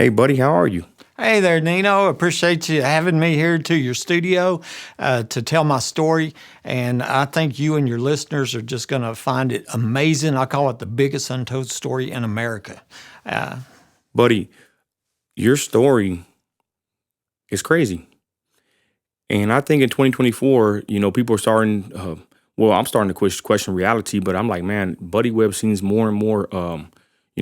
Hey, buddy, how are you? Hey there, Nino. Appreciate you having me here to your studio to tell my story. And I think you and your listeners are just going to find it amazing. I call it the biggest untold story in America. Buddy, your story is crazy. And I think in 2024, people are starting, I'm starting to question reality, but I'm like, man, Buddy Webb seems more and more,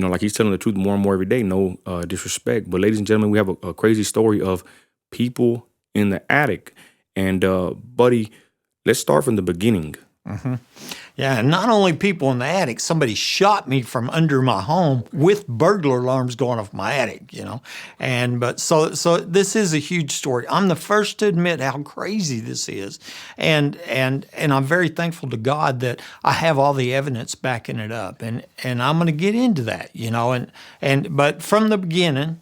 like he's telling the truth more and more every day. No disrespect. But ladies and gentlemen, we have a crazy story of people in the attic. And Buddy, let's start from the beginning. Mm-hmm. Yeah, and not only people in the attic, somebody shot me from under my home with burglar alarms going off my attic, So this is a huge story. I'm the first to admit how crazy this is. And I'm very thankful to God that I have all the evidence backing it up. And I'm going to get into that, but from the beginning,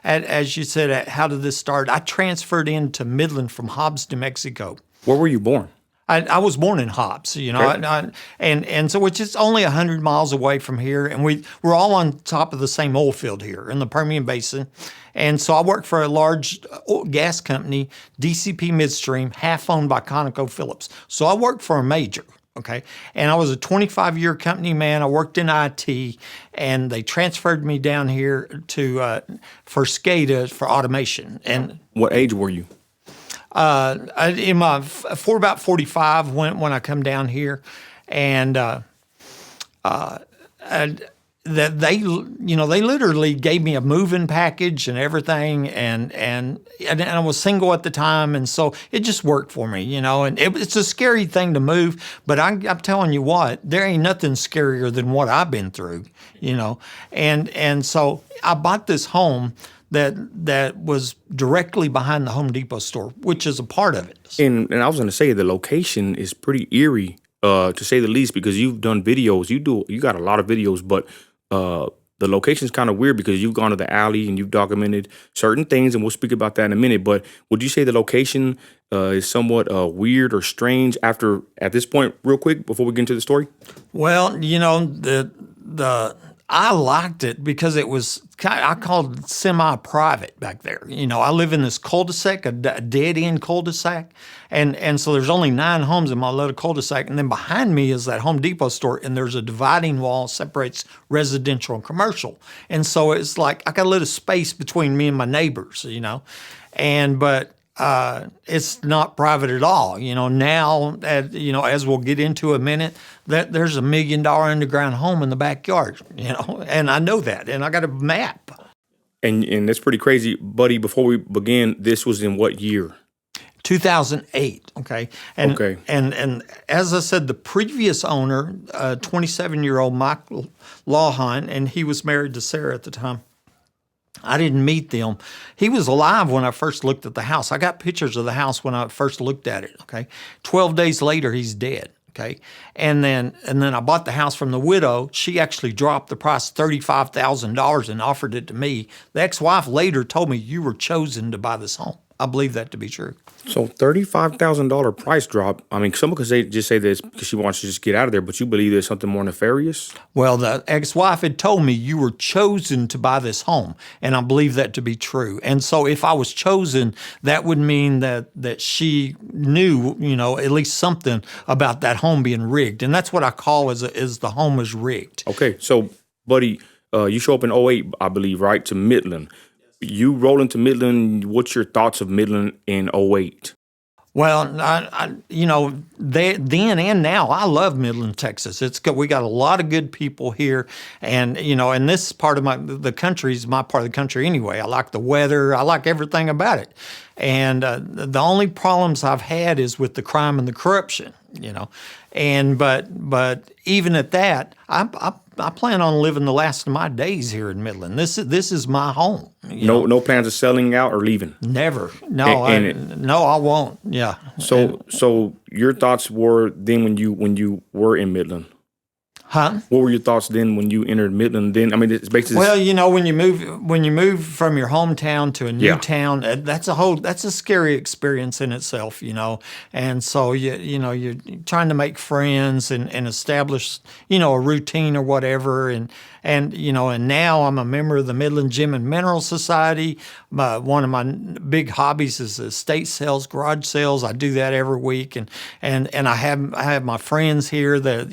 as you said, how did this start? I transferred into Midland from Hobbs, New Mexico. Where were you born? I was born in Hobbs, Okay. and so which is only 100 miles away from here, and we're all on top of the same oil field here in the Permian Basin, and so I work for a large gas company, DCP Midstream, half owned by ConocoPhillips. So I worked for a major. Okay. And I was a 25-year company man. I worked in IT, and they transferred me down here for SCADA for automation. And what age were you? For about 45 when I come down here, and that they literally gave me a moving package and everything, and I was single at the time, and so it just worked for me, and it's a scary thing to move, but I'm telling you what, there ain't nothing scarier than what I've been through, and so I bought this home that was directly behind the Home Depot store, which is a part of it. And I was going to say the location is pretty eerie, to say the least, because you've done videos. You got a lot of videos, but the location's kind of weird because you've gone to the alley and you've documented certain things, and we'll speak about that in a minute. But would you say the location is somewhat weird or strange at this point, real quick, before we get into the story? Well, I liked it because it was I called it semi-private back there. I live in this cul-de-sac, a dead-end cul-de-sac, and so there's only 9 homes in my little cul-de-sac, and then behind me is that Home Depot store, and there's a dividing wall separates residential and commercial, and so it's like I got a little space between me and my neighbors, but it's not private at all. Now, as we'll get into in a minute, that there's $1 million underground home in the backyard, and I know that, and I got a map. And that's pretty crazy. Buddy, before we begin, this was in what year? 2008, okay? And, okay. And as I said, the previous owner, 27-year-old Michael Lawhine, and he was married to Sarah at the time. I didn't meet them. He was alive when I first looked at the house. I got pictures of the house when I first looked at it, okay? 12 days later, he's dead, okay? And then I bought the house from the widow. She actually dropped the price $35,000 and offered it to me. The ex-wife later told me, "You were chosen to buy this home." I believe that to be true. So $35,000 price drop. I mean, someone could just say this because she wants to just get out of there, but you believe there's something more nefarious? Well, the ex-wife had told me, "You were chosen to buy this home," and I believe that to be true. And so if I was chosen, that would mean that she knew, at least something about that home being rigged. And that's what I call is the home is rigged. Okay, so, Buddy, you show up in 2008, I believe, right, to Midland. You roll into Midland. What's your thoughts of Midland in 2008? Well, then and now, I love Midland, Texas. We got a lot of good people here, and and this part of the country is my part of the country anyway. I like the weather. I like everything about it, and the only problems I've had is with the crime and the corruption. And but even at that, I plan on living the last of my days here in Midland. This is my home. No plans of selling out or leaving? Never. No, I won't. Yeah. So your thoughts were then when you were in Midland? Huh? What were your thoughts then when you entered Midland? Then I mean, it's basically when you move from your hometown to a new town, that's a scary experience in itself, And so you're trying to make friends and establish a routine or whatever, and And now I'm a member of the Midland Gem and Mineral Society. One of my big hobbies is estate sales, garage sales. I do that every week, and I have my friends here that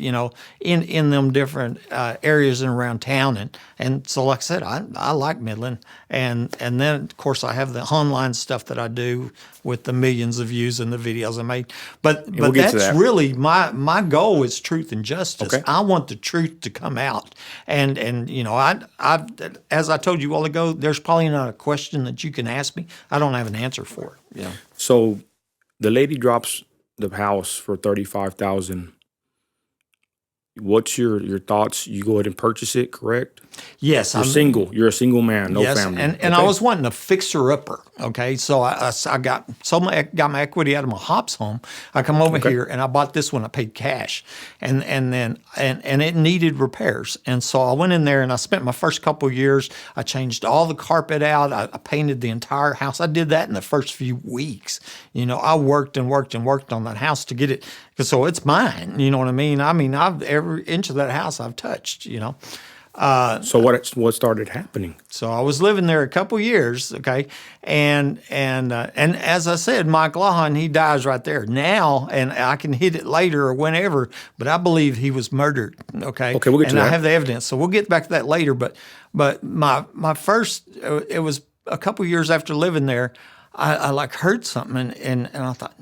in them different areas and around town, and so like I said, I like Midland, and then of course I have the online stuff that I do with the millions of views and the videos I made. But that's really my goal is truth and justice. Okay. I want the truth to come out, and I as I told you a while ago, there's probably not a question that you can ask me I don't have an answer for. So the lady drops the house for $35,000. What's your thoughts? You go ahead and purchase it, correct? Yes, I'm single. You're a single man, no family. And I was wanting a fixer-upper. Okay, so I got my equity out of my Hobbs home. I come over here and I bought this one. I paid cash, and it needed repairs. And so I went in there and I spent my first couple of years. I changed all the carpet out. I painted the entire house. I did that in the first few weeks. I worked and worked and worked on that house to get it, so it's mine. You know what I mean? Every inch of that house I've touched. So what started happening? So I was living there a couple years, okay, and as I said, Mike Lawhon, he dies right there now, and I can hit it later or whenever, but I believe he was murdered, okay. Okay, we'll get to that. And I have the evidence, so we'll get back to that later. But my first, it was a couple years after living there. I heard something and I thought,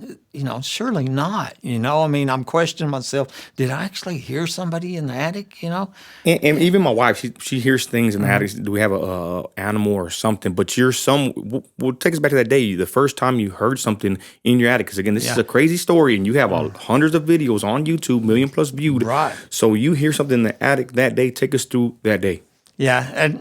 surely not. I'm questioning myself. Did I actually hear somebody in the attic? And even my wife, she hears things in the attic. Do we have a animal or something? But we'll take us back to that day. The first time you heard something in your attic, because again, this is a crazy story, and you have hundreds of videos on YouTube, million+ viewed. Right. So you hear something in the attic that day. Take us through that day. Yeah, and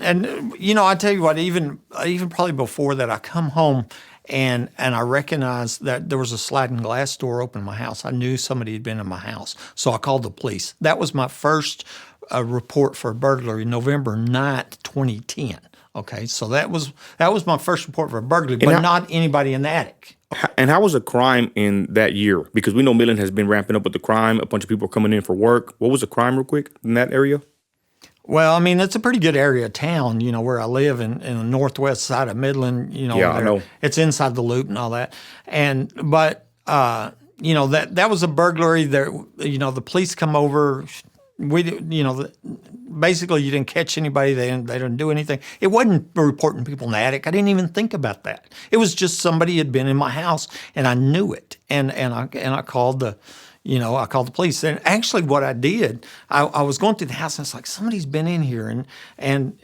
I tell you what, even probably before that, I come home. And I recognized that there was a sliding glass door open in my house. I knew somebody had been in my house. So I called the police. That was my first report for a burglary, November 9th, 2010. Okay, so that was my first report for a burglary, but not anybody in the attic. And how was the crime in that year? Because we know Midland has been ramping up with the crime. A bunch of people are coming in for work. What was the crime real quick in that area? Well, it's a pretty good area of town, where I live in the northwest side of Midland, I know. It's inside the loop and all that. But that was a burglary there. The police come over. Basically you didn't catch anybody. They didn't do anything. It wasn't reporting people in the attic. I didn't even think about that. It was just somebody had been in my house and I knew it. And I called the police. And actually what I did, I was going through the house and it's like, somebody's been in here. And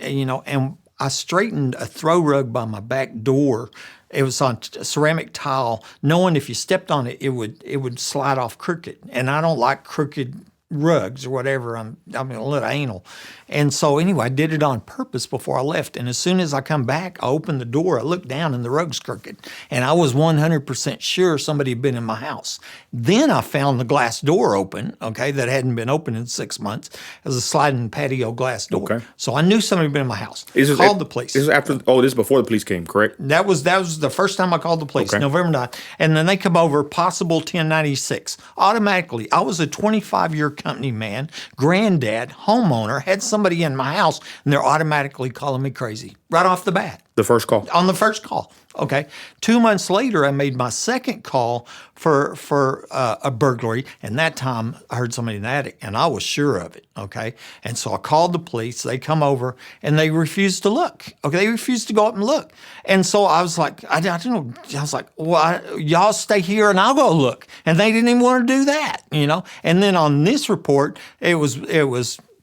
I straightened a throw rug by my back door. It was on ceramic tile, knowing if you stepped on it, it would slide off crooked. And I don't like crooked rugs or whatever. I'm a little anal. And so anyway, I did it on purpose before I left. And as soon as I come back, I opened the door, I looked down and the rug's crooked. And I was 100% sure somebody had been in my house. Then I found the glass door open, okay, that hadn't been open in 6 months. It was a sliding patio glass door. Okay. So I knew somebody had been in my house. Called the police. This is before the police came, correct? That was the first time I called the police, November 9th. And then they come over, possible 1096. Automatically, I was a 25-year company man, granddad, homeowner, had somebody in my house, and they're automatically calling me crazy right off the bat. The first call? On the first call. Okay. 2 months later, I made my second call for a burglary, and that time I heard somebody in the attic, and I was sure of it. Okay. And so I called the police. They come over, and they refused to look. Okay. They refused to go up and look. And so I was like, I don't know. I was like, well, y'all stay here, and I'll go look. And they didn't even want to do that, And then on this report, it was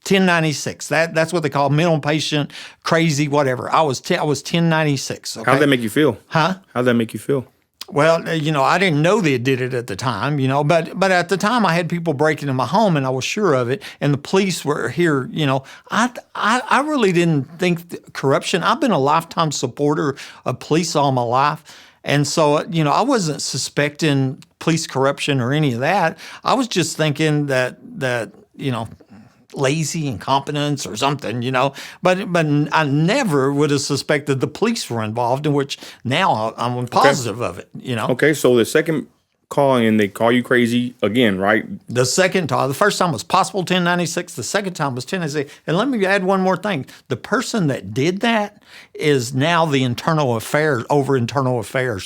1096. That's what they call mental patient, crazy, whatever. I was 1096. Okay? How'd that make you feel? Huh? How'd that make you feel? Well, I didn't know they did it at the time, but at the time I had people breaking into my home and I was sure of it, and the police were here, I really didn't think corruption. I've been a lifetime supporter of police all my life. And so, I wasn't suspecting police corruption or any of that. I was just thinking that lazy incompetence or something, But I never would have suspected the police were involved, in which now I'm positive of it, Okay, so the second call and they call you crazy again, right? The second time, the first time was possible 1096. The second time was 1096. And let me add one more thing. The person that did that is now the internal affairs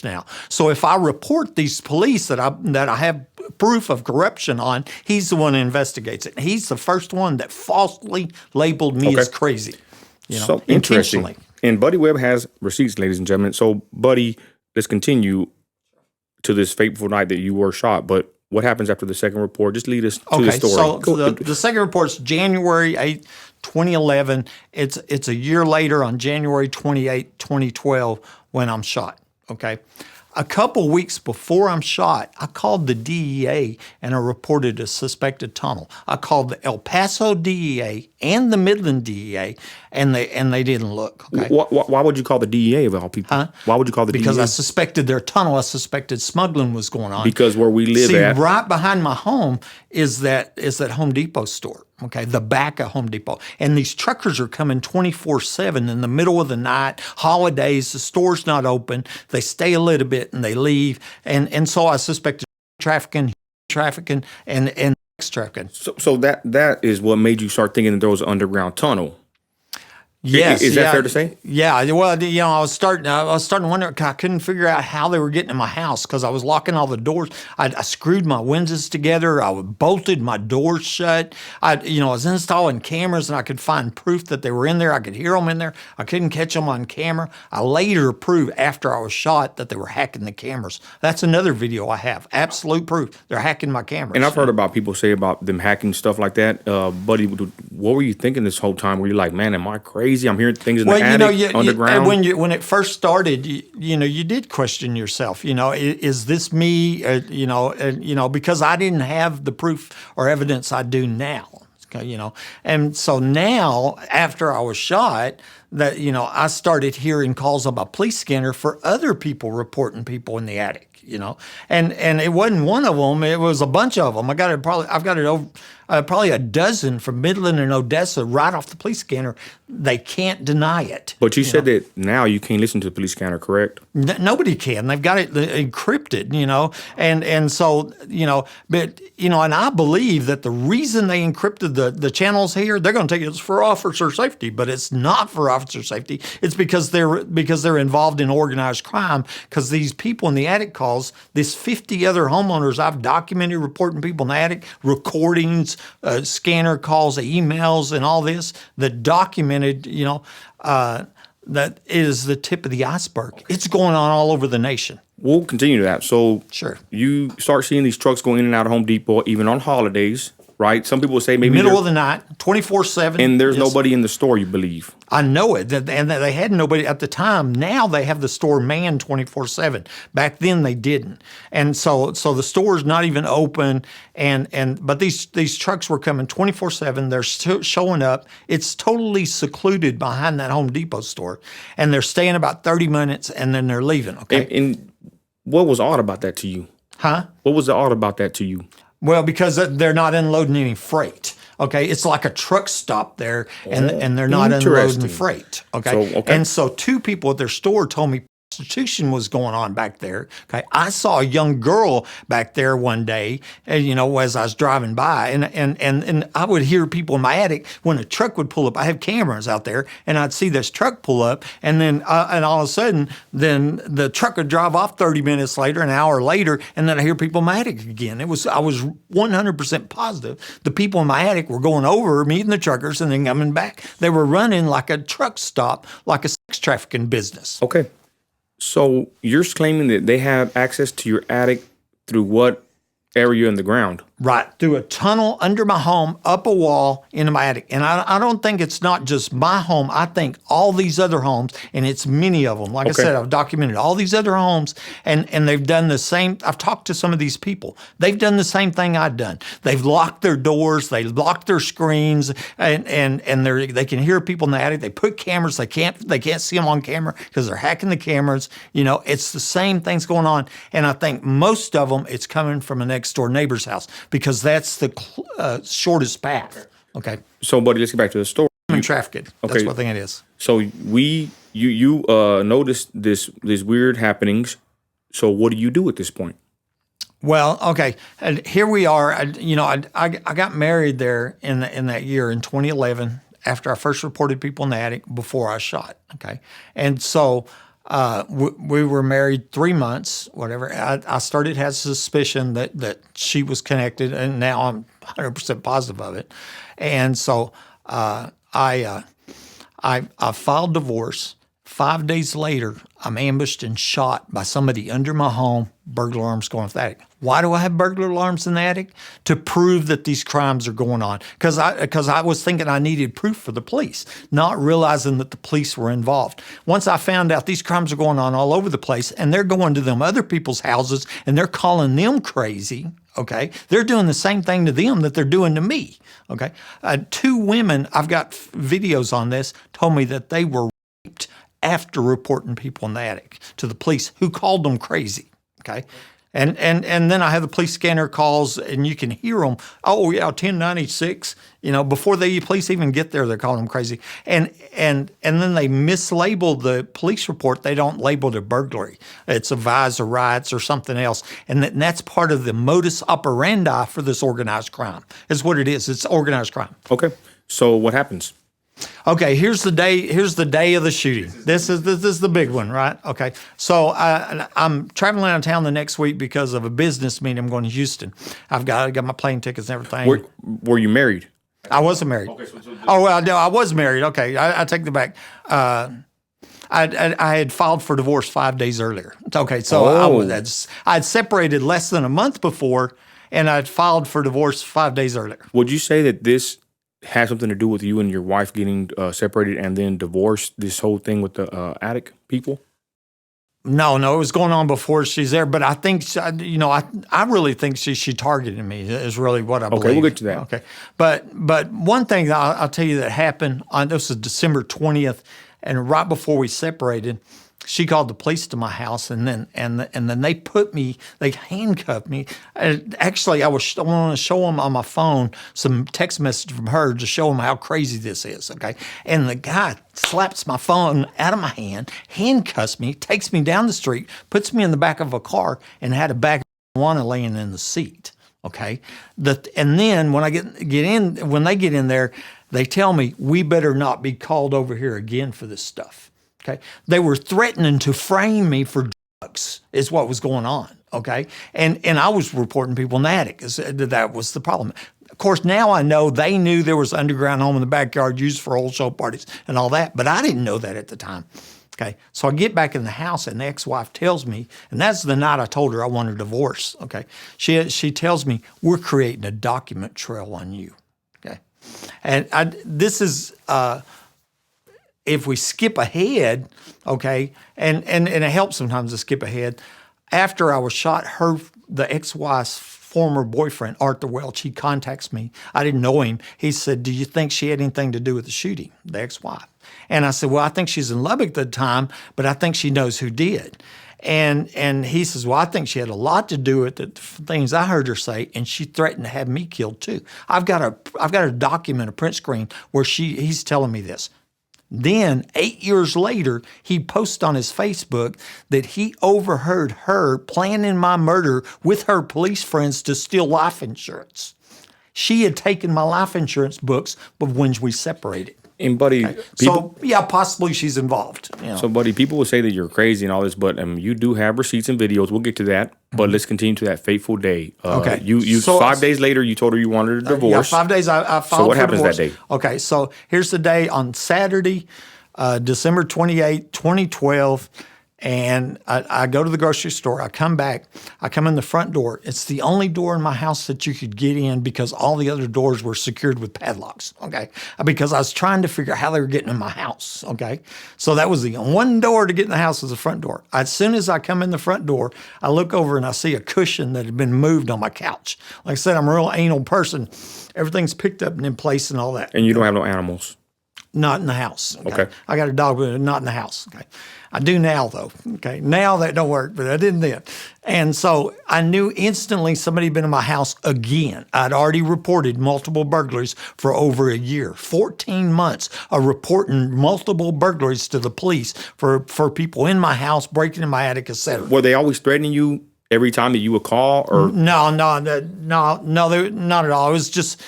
now. So if I report these police that I have proof of corruption on, he's the one who investigates it. He's the first one that falsely labeled me as crazy. So interesting. And Buddy Webb has receipts, ladies and gentlemen. So, Buddy, let's continue to this fateful night that you were shot. But what happens after the second report? Just lead us to the story. So the second report's January 8th, 2011. It's a year later on January 28th, 2012 when I'm shot, okay? A couple weeks before I'm shot, I called the DEA and I reported a suspected tunnel. I called the El Paso DEA and the Midland DEA, and they didn't look. Okay. Why would you call the DEA of all people? Huh? Why would you call the DEA? Because I suspected their tunnel. I suspected smuggling was going on. Because where we live right behind my home is that Home Depot store. Okay, the back of Home Depot. And these truckers are coming 24/7 in the middle of the night, holidays, the store's not open. They stay a little bit and they leave. And so I suspected trafficking, and sex trafficking. So that is what made you start thinking that there was an underground tunnel. Yes, is that fair to say? Yeah. Well, I was starting to wonder. I couldn't figure out how they were getting in my house because I was locking all the doors. I screwed my windows together. I bolted my doors shut. I was installing cameras, and I could find proof that they were in there. I could hear them in there. I couldn't catch them on camera. I later proved after I was shot that they were hacking the cameras. That's another video I have. Absolute proof. They're hacking my cameras. And I've heard about people say about them hacking stuff like that. Buddy, what were you thinking this whole time? Were you like, man, am I crazy? I'm hearing things in the attic, underground. When it first started, you did question yourself. Is this me? Because I didn't have the proof or evidence I do now. And so now after I was shot, that I started hearing calls on my police scanner for other people reporting people in the attic. And it wasn't one of them; it was a bunch of them. I've got it over. Probably a dozen from Midland and Odessa right off the police scanner. They can't deny it. But you said that now you can't listen to the police scanner, correct? Nobody can. They've got it encrypted, and so, but, and I believe that the reason they encrypted the channels here, they're going to take it for officer safety, but it's not for officer safety. It's because they're involved in organized crime, because these people in the attic calls, this 50 other homeowners I've documented reporting people in the attic, recordings, scanner calls, emails, and all this that documented, that is the tip of the iceberg. Okay. It's going on all over the nation. We'll continue that. So sure. You start seeing these trucks going in and out of Home Depot, even on holidays, right? Some people say maybe middle of the night, 24/7. And there's nobody in the store, you believe. I know it. And they had nobody at the time. Now they have the store manned 24/7. Back then they didn't. And so the store's not even open. But these trucks were coming 24/7. They're showing up. It's totally secluded behind that Home Depot store. And they're staying about 30 minutes and then they're leaving. Okay. And what was odd about that to you? Huh? What was odd about that to you? Well, because they're not unloading any freight. Okay, it's like a truck stop there, and they're not unloading freight. Okay, and so two people at their store told me prostitution was going on back there. Okay, I saw a young girl back there one day, as I was driving by, and I would hear people in my attic when a truck would pull up. I have cameras out there, and I'd see this truck pull up, and then and all of a sudden, then the truck would drive off 30 minutes later, an hour later, and then I hear people in my attic again. I was 100% positive the people in my attic were going over, meeting the truckers, and then coming back. They were running like a truck stop, like a sex trafficking business. Okay. So you're claiming that they have access to your attic through what area in the ground? Right, through a tunnel under my home, up a wall, into my attic. And I don't think it's not just my home. I think all these other homes, and it's many of them. Like I said, I've documented all these other homes, and they've done the same. I've talked to some of these people. They've done the same thing I've done. They've locked their doors, they've locked their screens, and they can hear people in the attic. They put cameras. They can't see them on camera because they're hacking the cameras. It's the same things going on. And I think most of them, it's coming from a next door neighbor's house, because that's the shortest path. Okay. So, buddy, let's get back to the story. Human trafficking. Okay. That's what I think it is. So you noticed this weird happenings. So what do you do at this point? Well, okay, and here we are. I got married there in that year in 2011 after I first reported people in the attic before I shot. Okay, and so we were married 3 months. Whatever. I started to have suspicion that she was connected, and now I'm 100% positive of it. And so I filed divorce. 5 days later, I'm ambushed and shot by somebody under my home, burglar alarms going off the attic. Why do I have burglar alarms in the attic? To prove that these crimes are going on. Because I was thinking I needed proof for the police, not realizing that the police were involved. Once I found out these crimes are going on all over the place, and they're going to them other people's houses, and they're calling them crazy, okay? They're doing the same thing to them that they're doing to me, okay? 2 women, I've got videos on this, told me that they were raped after reporting people in the attic to the police, who called them crazy, okay? And then I have the police scanner calls, and you can hear them. Oh yeah, 1096. Before the police even get there, they're calling them crazy. And then they mislabel the police report. They don't label it a burglary. It's a visa riots or something else. And that's part of the modus operandi for this organized crime. Is what it is. It's organized crime. Okay. So what happens? Okay, here's the day of the shooting. This is the big one, right? Okay, so I'm traveling out of town the next week because of a business meeting. I'm going to Houston. I got my plane tickets and everything. Were you married? I wasn't married. Okay, oh well, no, I was married. Okay, I take that back. I had filed for divorce 5 days earlier. Okay, so I'd separated less than a month before, and I'd filed for divorce 5 days earlier. Would you say that this had something to do with you and your wife getting separated and then divorced, this whole thing with the attic people? No, it was going on before she's there. But I think, I really think she targeted me is really what I believe. Okay, we'll get to that. Okay. But one thing that I'll tell you that happened, this was December 20th, and right before we separated, she called the police to my house, and then they handcuffed me. Actually, I want to show them on my phone some text message from her to show them how crazy this is, okay? And the guy slaps my phone out of my hand, handcuffs me, takes me down the street, puts me in the back of a car, and had a bag of marijuana laying in the seat, okay? And then when they get in there, they tell me, we better not be called over here again for this stuff. Okay, they were threatening to frame me for drugs, is what was going on. Okay, and I was reporting people in the attic. That was the problem. Of course, now I know they knew there was an underground home in the backyard used for old show parties and all that, but I didn't know that at the time. Okay, so I get back in the house, and the ex-wife tells me, and that's the night I told her I wanted a divorce. Okay, she tells me, we're creating a document trail on you. Okay, and this is. If we skip ahead, okay, and it helps sometimes to skip ahead. After I was shot, the ex-wife's former boyfriend, Arthur Welch, he contacts me. I didn't know him. He said, do you think she had anything to do with the shooting, the ex-wife? And I said, well, I think she's in Lubbock at the time, but I think she knows who did. And he says, well, I think she had a lot to do with the things I heard her say, and she threatened to have me killed too. I've got a document, a print screen, where he's telling me this. Then, 8 years later, he posts on his Facebook that he overheard her planning my murder with her police friends to steal life insurance. She had taken my life insurance books when we separated. And buddy, okay. Possibly she's involved. So buddy, people will say that you're crazy and all this, but you do have receipts and videos. We'll get to that, but let's continue to that fateful day. Okay. You 5 days later, you told her you wanted a divorce. 5 days. I filed So what for happens divorce. that day? Okay, so here's the day on Saturday, December 28, 2012. And I go to the grocery store. I come back. I come in the front door. It's the only door in my house that you could get in because all the other doors were secured with padlocks, okay? Because I was trying to figure out how they were getting in my house, okay? So that was the one door to get in the house was the front door. As soon as I come in the front door, I look over and I see a cushion that had been moved on my couch. Like I said, I'm a real anal person. Everything's picked up and in place and all that. And you don't have no animals? Not in the house. Okay. I got a dog, but not in the house. Okay. I do now, though. Okay. Now that don't work, but I didn't then. And so I knew instantly somebody had been in my house again. I'd already reported multiple burglaries for over a year. 14 months of reporting multiple burglaries to the police for people in my house, breaking in my attic, etc. Were they always threatening you every time that you would call, or No, not at all. It was just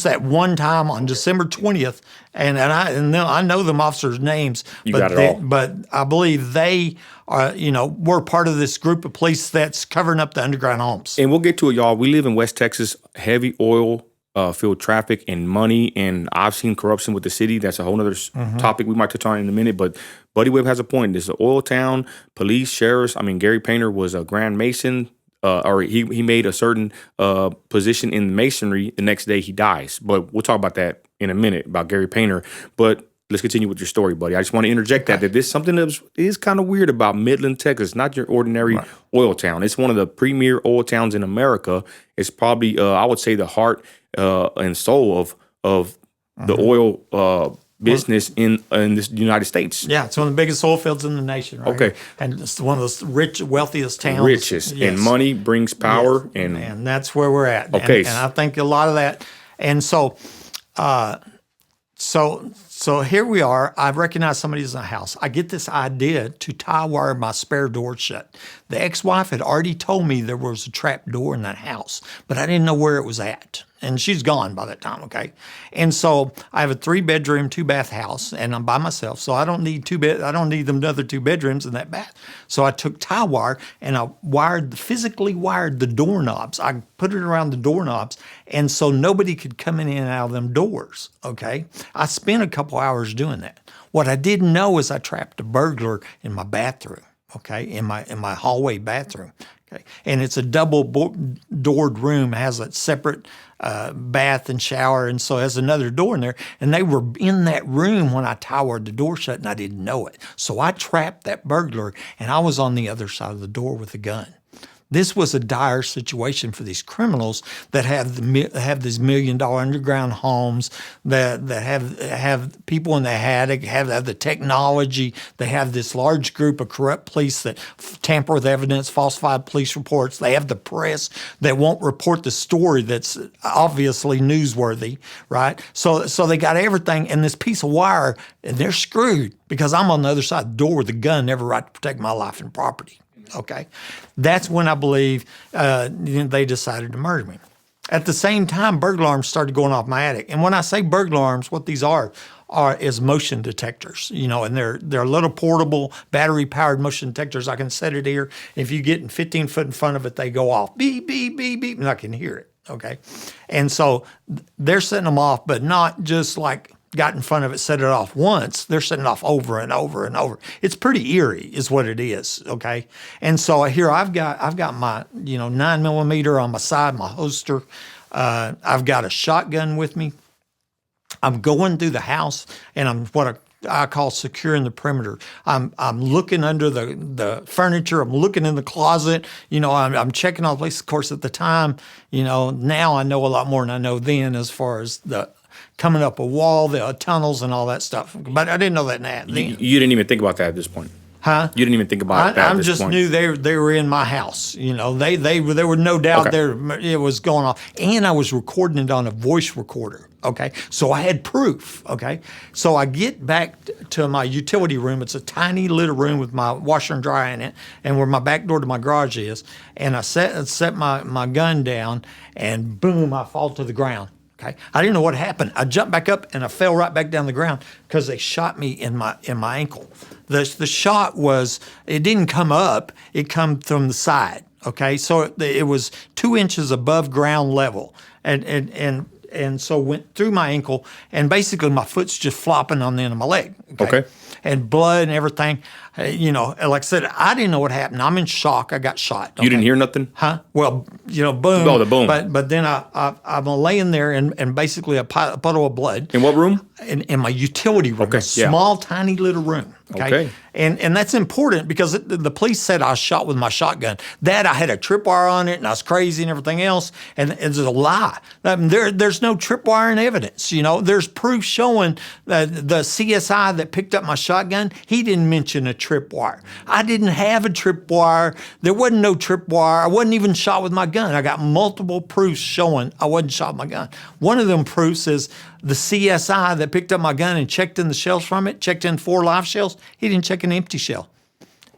that one time on December 20th, and I know them officers' names. You but got it all. But I believe they are, were part of this group of police that's covering up the underground homes. And we'll get to it, y'all. We live in West Texas, heavy oil field traffic and money, and I've seen corruption with the city. That's a whole other topic we might touch on in a minute. But Buddy Webb has a point. This is an oil town, police, sheriffs. I mean, Gary Painter was a Grand Mason. Or he made a certain position in masonry. The next day he dies. But we'll talk about that in a minute, about Gary Painter. But let's continue with your story, buddy. I just want to interject that there's something that is kind of weird about Midland, Texas. Not your ordinary oil town. It's one of the premier oil towns in America. It's probably, I would say, the heart and soul of the oil business in this United States. Yeah, it's one of the biggest oil fields in the nation, right? Okay. And it's one of the wealthiest towns. Richest. Yes. And money brings power. Yes. And And that's where we're at. Okay. And I think a lot of that. And so here we are. I've recognized somebody's in the house. I get this idea to tie wire my spare door shut. The ex-wife had already told me there was a trap door in that house, but I didn't know where it was at. And she's gone by that time, okay? And so I have a 3-bedroom, 2-bath house, and I'm by myself, so I don't need I don't need them other 2 bedrooms in that bath. So I took tie wire and I physically wired the doorknobs. I put it around the doorknobs, and so nobody could come in and out of them doors, okay? I spent a couple hours doing that. What I didn't know is I trapped a burglar in my bathroom, okay, in my hallway bathroom. Okay. And it's a double-doored room, has a separate bath and shower, and so it has another door in there. And they were in that room when I wired the door shut, and I didn't know it. So I trapped that burglar, and I was on the other side of the door with a gun. This was a dire situation for these criminals that have these $1 million underground homes, that have people in the attic, have the technology. They have this large group of corrupt police that tamper with evidence, falsified police reports. They have the press that won't report the story that's obviously newsworthy, right? So they got everything, and this piece of wire, and they're screwed because I'm on the other side of the door with a gun, never right to protect my life and property. Okay, that's when I believe they decided to murder me. At the same time, burglar alarms started going off my attic. And when I say burglar alarms, what these are is motion detectors, and they're little portable battery-powered motion detectors. I can set it here. If you get 15 foot in front of it, they go off, beep, beep, beep, beep, and I can hear it, okay? And so they're setting them off, but not just like got in front of it, set it off once. They're setting it off over and over and over. It's pretty eerie is what it is, okay? And so here I've got my 9mm on my side, my holster. I've got a shotgun with me. I'm going through the house, and I'm what I call securing the perimeter. I'm looking under the furniture. I'm looking in the closet. I'm checking all the places. Of course, at the time, now I know a lot more than I know then as far as the coming up a wall, the tunnels, and all that stuff. But I didn't know that then. You didn't even think about that at this point. Huh? You didn't even think about that at this point. I just knew they were in my house. There were no doubt there it was going off. And I was recording it on a voice recorder. Okay, so I had proof. Okay, so I get back to my utility room. It's a tiny little room with my washer and dryer in it, and where my back door to my garage is. And I set my gun down, and boom, I fall to the ground. Okay, I didn't know what happened. I jumped back up and I fell right back down the ground because they shot me in my ankle. The shot it didn't come up; it come from the side. Okay, so it was 2 inches above ground level, and so went through my ankle, and basically my foot's just flopping on the end of my leg. Okay. And blood and everything. Like I said, I didn't know what happened. I'm in shock. I got shot. Okay? You didn't hear nothing? Huh? Well, boom. Oh, the boom. But then I'm laying there and basically a puddle of blood. In what room? In my utility room. Okay. A small, tiny little room. Okay. And that's important because the police said I was shot with my shotgun. That I had a tripwire on it and I was crazy and everything else. And it's a lie. There's no tripwire in evidence. There's proof showing that the CSI that picked up my shotgun, he didn't mention a tripwire. I didn't have a tripwire. There wasn't no tripwire. I wasn't even shot with my gun. I got multiple proofs showing I wasn't shot with my gun. One of them proofs is the CSI that picked up my gun and checked in the shells from it, checked in 4 live shells, he didn't check an empty shell.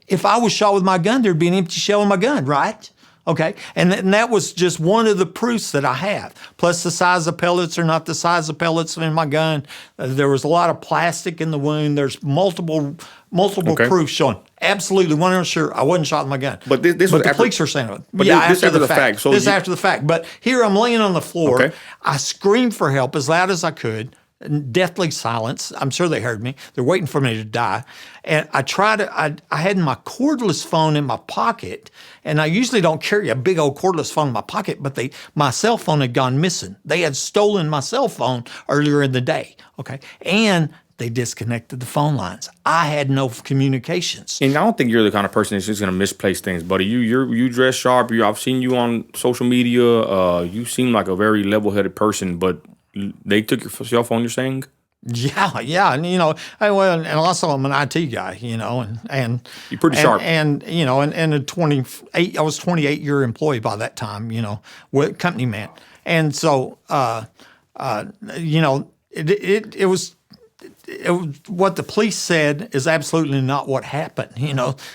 If I was shot with my gun, there'd be an empty shell in my gun, right? Okay, and that was just one of the proofs that I have. Plus, the size of pellets are not the size of pellets in my gun. There was a lot of plastic in the wound. There's multiple proofs showing absolutely 100% sure I wasn't shot in my gun. But this was the after, police are saying it. But yeah, this after the fact. So this after the fact. But here I'm laying on the floor. Okay. I screamed for help as loud as I could. Deathly silence. I'm sure they heard me. They're waiting for me to die. And I had my cordless phone in my pocket, and I usually don't carry a big old cordless phone in my pocket, but my cell phone had gone missing. They had stolen my cell phone earlier in the day, okay? And they disconnected the phone lines. I had no communications. And I don't think you're the kind of person that's just going to misplace things, buddy. You dress sharp. I've seen you on social media. You seem like a very level-headed person, but they took your cell phone, you're saying? Yeah, and and also I'm an IT guy, and you're pretty sharp, and a 28, I was 28-year employee by that time, with company man, and so it was what the police said is absolutely not what happened.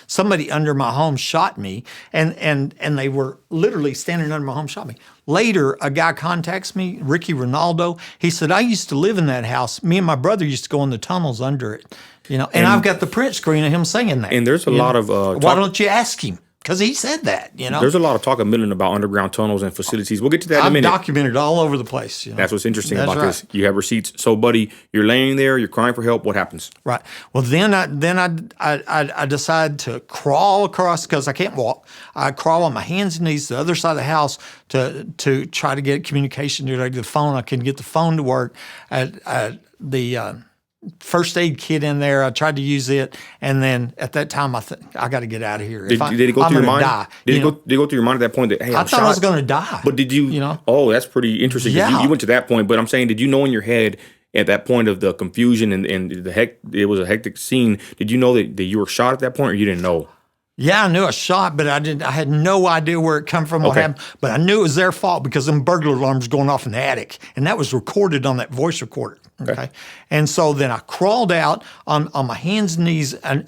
Somebody under my home shot me, and they were literally standing under my home, shot me. Later, a guy contacts me, Ricky Ronaldo. He said, I used to live in that house. Me and my brother used to go in the tunnels under it. And I've got the print screen of him saying that. And there's a lot of why don't you ask him? Because he said that, There's a lot of talk in Midland about underground tunnels and facilities. We'll get to that in a minute. I've documented all over the place. That's what's interesting about this. You have receipts. So, buddy, you're laying there, you're crying for help. What happens? Right. Well, then I decide to crawl across, because I can't walk. I crawl on my hands and knees to the other side of the house to try to get communication to the phone. I couldn't get the phone to work. The first aid kit in there. I tried to use it, and then at that time I got to get out of here. Did it go through your mind? Did it go through your mind at that point that, hey, I thought I was going to die? But did you? Oh, that's pretty interesting. Yeah. You went to that point, but I'm saying, did you know in your head at that point of the confusion and it was a hectic scene? Did you know that you were shot at that point, or you didn't know? Yeah, I knew I shot, but I had no idea where it come from, what happened. But I knew it was their fault because them burglar alarms going off in the attic, and that was recorded on that voice recorder. Okay, and so then I crawled out on my hands and knees and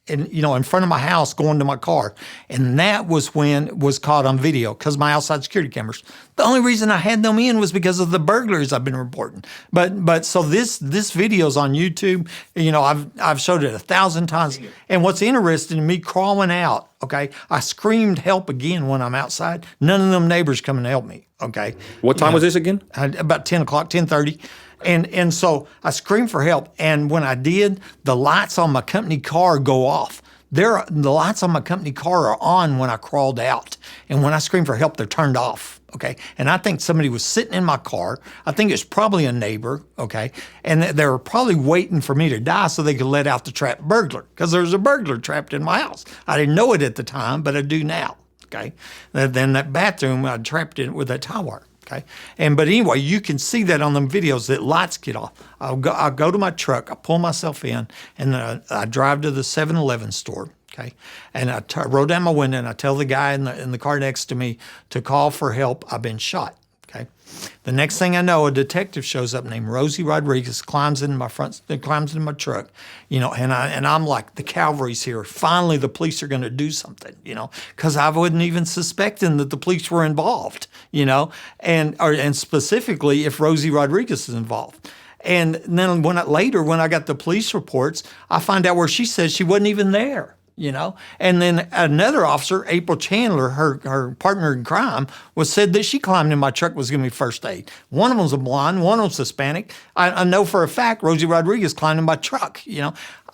in front of my house, going to my car, and that was when it was caught on video because my outside security cameras. The only reason I had them in was because of the burglaries I've been reporting. But so this video's on YouTube. I've showed it 1,000 times. And what's interesting, me crawling out. Okay, I screamed help again when I'm outside. None of them neighbors come and help me. Okay. What time was this again? About 10 o'clock, 10:30. And so I screamed for help. And when I did, the lights on my company car go off. The lights on my company car are on when I crawled out. And when I screamed for help, they're turned off. Okay. And I think somebody was sitting in my car. I think it's probably a neighbor. Okay. And they were probably waiting for me to die so they could let out the trapped burglar, because there's a burglar trapped in my house. I didn't know it at the time, but I do now. Okay. Then that bathroom, I trapped it with that tie wire. Okay. But anyway, you can see that on them videos that lights get off. I'll go to my truck, I pull myself in, and I drive to the 7-Eleven store. Okay. And I roll down my window and I tell the guy in the car next to me to call for help. I've been shot. Okay. The next thing I know, a detective shows up named Rosie Rodriguez, climbs into my truck, and I'm like, the cavalry's here. Finally, the police are going to do something, because I wasn't even suspecting that the police were involved, and specifically if Rosie Rodriguez is involved. And then when I got the police reports, I find out where she says she wasn't even there. And then another officer, April Chandler, her partner in crime, said that she climbed in my truck, was giving me first aid. One of them's a blonde, one of them's Hispanic. I know for a fact Rosie Rodriguez climbed in my truck.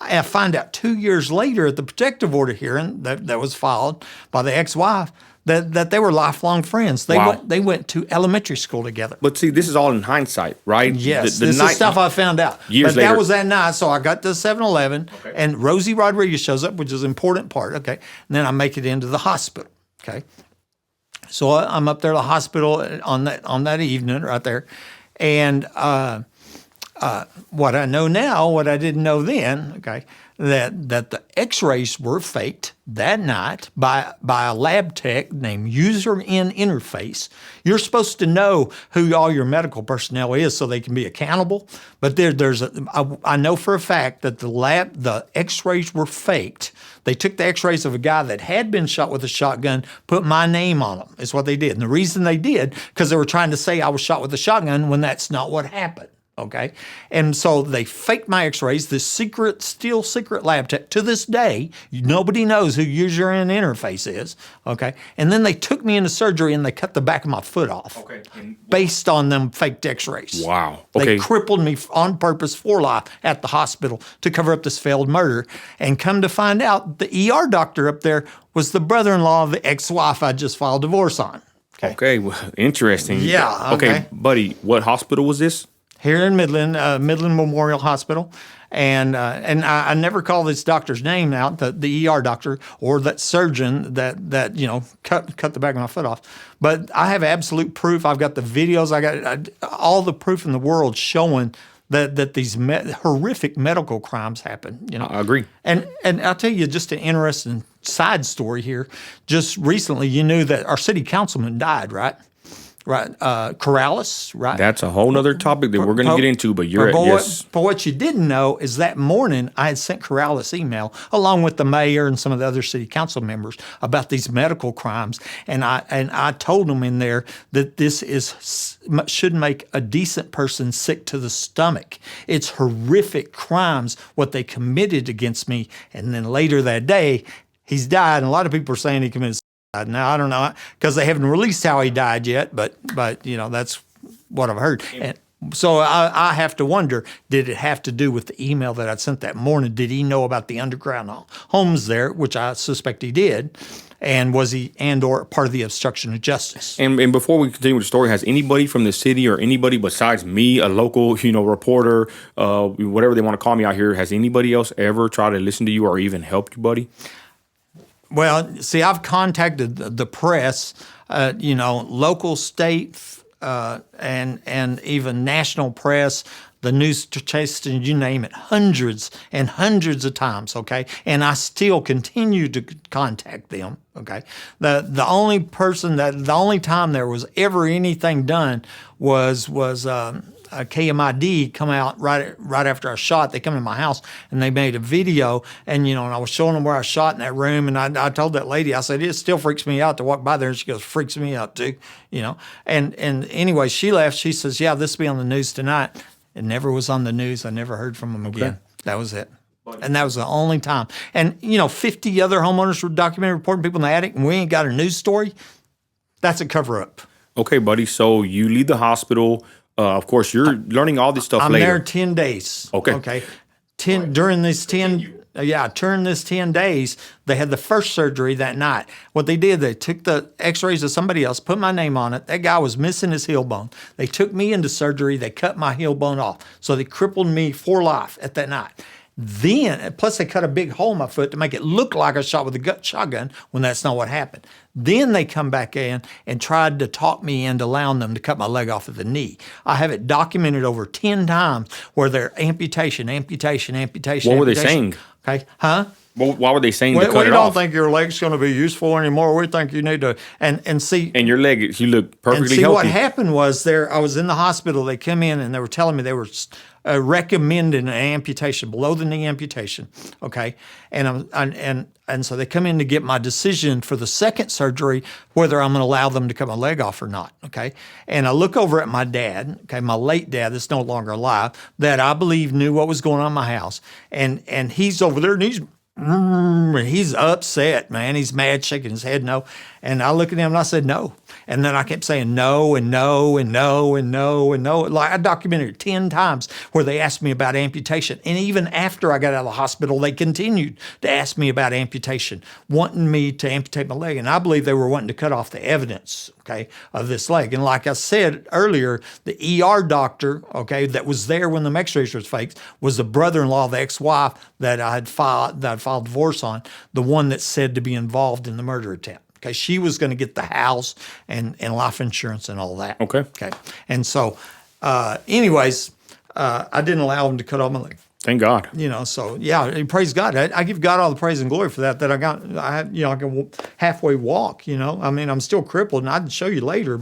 I find out 2 years later at the protective order hearing that was filed by the ex-wife that they were lifelong friends. They went to elementary school together. But see, this is all in hindsight, right? Yes, this is stuff I found out. Years later. That was that night, so I got to 7-Eleven, and Rosie Rodriguez shows up, which is an important part, okay? And then I make it into the hospital, okay? So I'm up there at the hospital on that evening right there, and what I know now, what I didn't know then, okay, that the X-rays were faked that night by a lab tech named User in Interface. You're supposed to know who all your medical personnel is so they can be accountable. But I know for a fact that the X-rays were faked. They took the X-rays of a guy that had been shot with a shotgun, put my name on them. Is what they did. And the reason they did, because they were trying to say I was shot with a shotgun when that's not what happened. Okay. And so they faked my X-rays, this still secret lab tech. To this day, nobody knows who User in Interface is. Okay. And then they took me into surgery and they cut the back of my foot off. Okay. Based on them faked X-rays. Wow. Okay. They crippled me on purpose for life at the hospital to cover up this failed murder. And come to find out, the ER doctor up there was the brother-in-law of the ex-wife I just filed divorce on. Okay. Well, interesting. Yeah. Okay, buddy, what hospital was this? Here in Midland, Midland Memorial Hospital. And I never call this doctor's name out, the ER doctor or that surgeon that cut the back of my foot off. But I have absolute proof. I've got the videos. I got all the proof in the world showing that these horrific medical crimes happen. I agree. And I'll tell you just an interesting side story here. Just recently, you knew that our city councilman died, right? Right, Corrales, right? That's a whole nother topic that we're going to get into, but yes. But what you didn't know is that morning I had sent Corrales email along with the mayor and some of the other city council members about these medical crimes, and I told them in there that this should make a decent person sick to the stomach. It's horrific crimes what they committed against me, and then later that day he's died, and a lot of people are saying he committed. Now, I don't know, because they haven't released how he died yet, but that's what I've heard. And so I have to wonder, did it have to do with the email that I sent that morning? Did he know about the underground homes there, which I suspect he did? And was he or part of the obstruction of justice? And before we continue with the story, has anybody from the city or anybody besides me, a local, reporter, whatever they want to call me out here, has anybody else ever tried to listen to you or even help you, buddy? Well, see, I've contacted the press, local, state, and even national press, the news station, you name it, hundreds and hundreds of times, okay? And I still continue to contact them, okay? The only time there was ever anything done was KMID come out right after I shot. They come to my house and they made a video, and and I was showing them where I shot in that room, and I told that lady, I said, it still freaks me out to walk by there, and she goes, freaks me out too, And anyway, she left. She says, yeah, this will be on the news tonight. It never was on the news. I never heard from them again. That was it. And that was the only time. And 50 other homeowners were documented reporting people in the attic, and we ain't got a news story. That's a cover-up. Okay, buddy. So you leave the hospital. Of course, you're learning all this stuff I'm later. there 10 days. Okay. During this 10 days, they had the first surgery that night. What they did, they took the X-rays of somebody else, put my name on it. That guy was missing his heel bone. They took me into surgery. They cut my heel bone off. So they crippled me for life at that night. Then, plus they cut a big hole in my foot to make it look like I shot with a shotgun when that's not what happened. Then they come back in and tried to talk me into allowing them to cut my leg off at the knee. I have it documented over 10 times where they're amputation. What were they saying? Okay, huh? Well, why were they saying to cut it off? We don't off? think your leg's going to be useful anymore. We think you need to, and see. And your leg, you look perfectly healthy. What happened was I was in the hospital. They come in and they were telling me they were recommending an amputation, below the knee amputation. Okay, and so they come in to get my decision for the second surgery whether I'm going to allow them to cut my leg off or not. Okay, and I look over at my dad. Okay, my late dad that's no longer alive, that I believe knew what was going on in my house, and he's over there and he's upset, man. He's mad, shaking his head no. And I look at him and I said no. And then I kept saying no and no and no and no and no. Like I documented it 10 times where they asked me about amputation. And even after I got out of the hospital, they continued to ask me about amputation, wanting me to amputate my leg. And I believe they were wanting to cut off the evidence, okay, of this leg. And like I said earlier, the ER doctor, okay, that was there when the X-rays was faked was the brother-in-law of the ex-wife that I had filed divorce on, the one that's said to be involved in the murder attempt. Okay, she was going to get the house and life insurance and all that. Okay. And so, anyways, I didn't allow them to cut off my leg. Thank God. So yeah, praise God. I give God all the praise and glory for that. That I can halfway walk. I mean, I'm still crippled, and I'd show you later.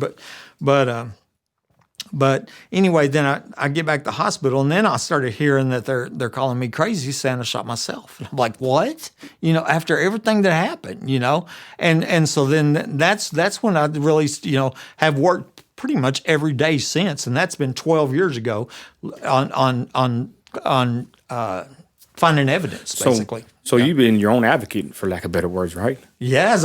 But anyway, then I get back to the hospital, and then I started hearing that they're calling me crazy, saying I shot myself. And I'm like, what? After everything that happened, and so then that's when I really have worked pretty much every day since, and that's been 12 years ago on finding evidence, basically. So you've been your own advocate, for lack of better words, right? Yes,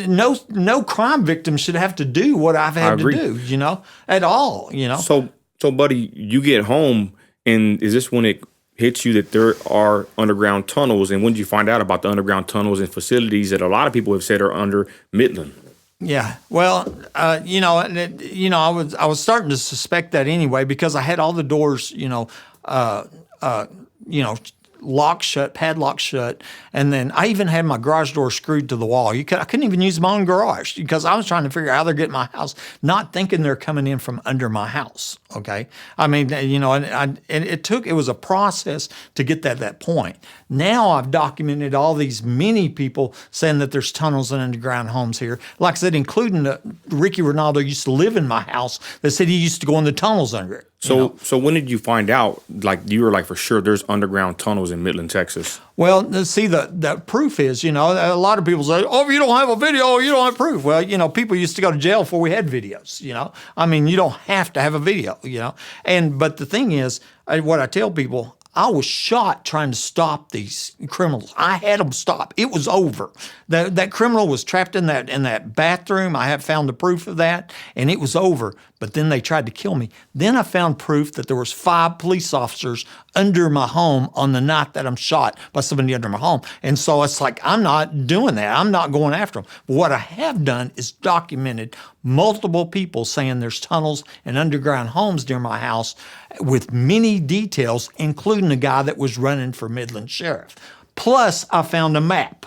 no crime victim should have to do what I've had to do, at all, So, buddy, you get home, and is this when it hits you that there are underground tunnels? And when did you find out about the underground tunnels and facilities that a lot of people have said are under Midland? Yeah, well, I was starting to suspect that anyway, because I had all the doors, locked shut, padlocked shut, and then I even had my garage door screwed to the wall. I couldn't even use my own garage because I was trying to figure out how they're getting my house, not thinking they're coming in from under my house. Okay, I mean, and it was a process to get that point. Now I've documented all these many people saying that there's tunnels and underground homes here. Like I said, including Ricky Ronaldo used to live in my house. That said he used to go in the tunnels under it. So when did you find out, like you were like, for sure there's underground tunnels in Midland, Texas? Well, see, the proof is, a lot of people say, oh, if you don't have a video, you don't have proof. Well, people used to go to jail before we had videos, I mean, you don't have to have a video, but the thing is, what I tell people, I was shot trying to stop these criminals. I had them stop. It was over. That criminal was trapped in that bathroom. I have found the proof of that, and it was over. But then they tried to kill me. Then I found proof that there was 5 police officers under my home on the night that I'm shot by somebody under my home. And so it's like, I'm not doing that. I'm not going after them. But what I have done is documented multiple people saying there's tunnels and underground homes near my house with many details, including the guy that was running for Midland Sheriff. Plus, I found a map.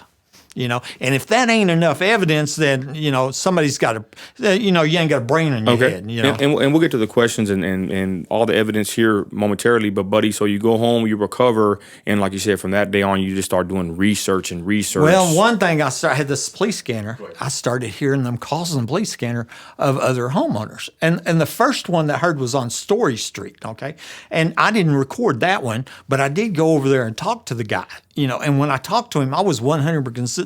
And if that ain't enough evidence, then, somebody's got to, you ain't got a brain in your head, And we'll get to the questions and all the evidence here momentarily. But, buddy, so you go home, you recover, and like you said, from that day on, you just start doing research. Well, one thing, I had this police scanner. I started hearing them calls on the police scanner of other homeowners. And the first one that I heard was on Story Street, okay? And I didn't record that one, but I did go over there and talk to the guy. And when I talked to him, I was 100%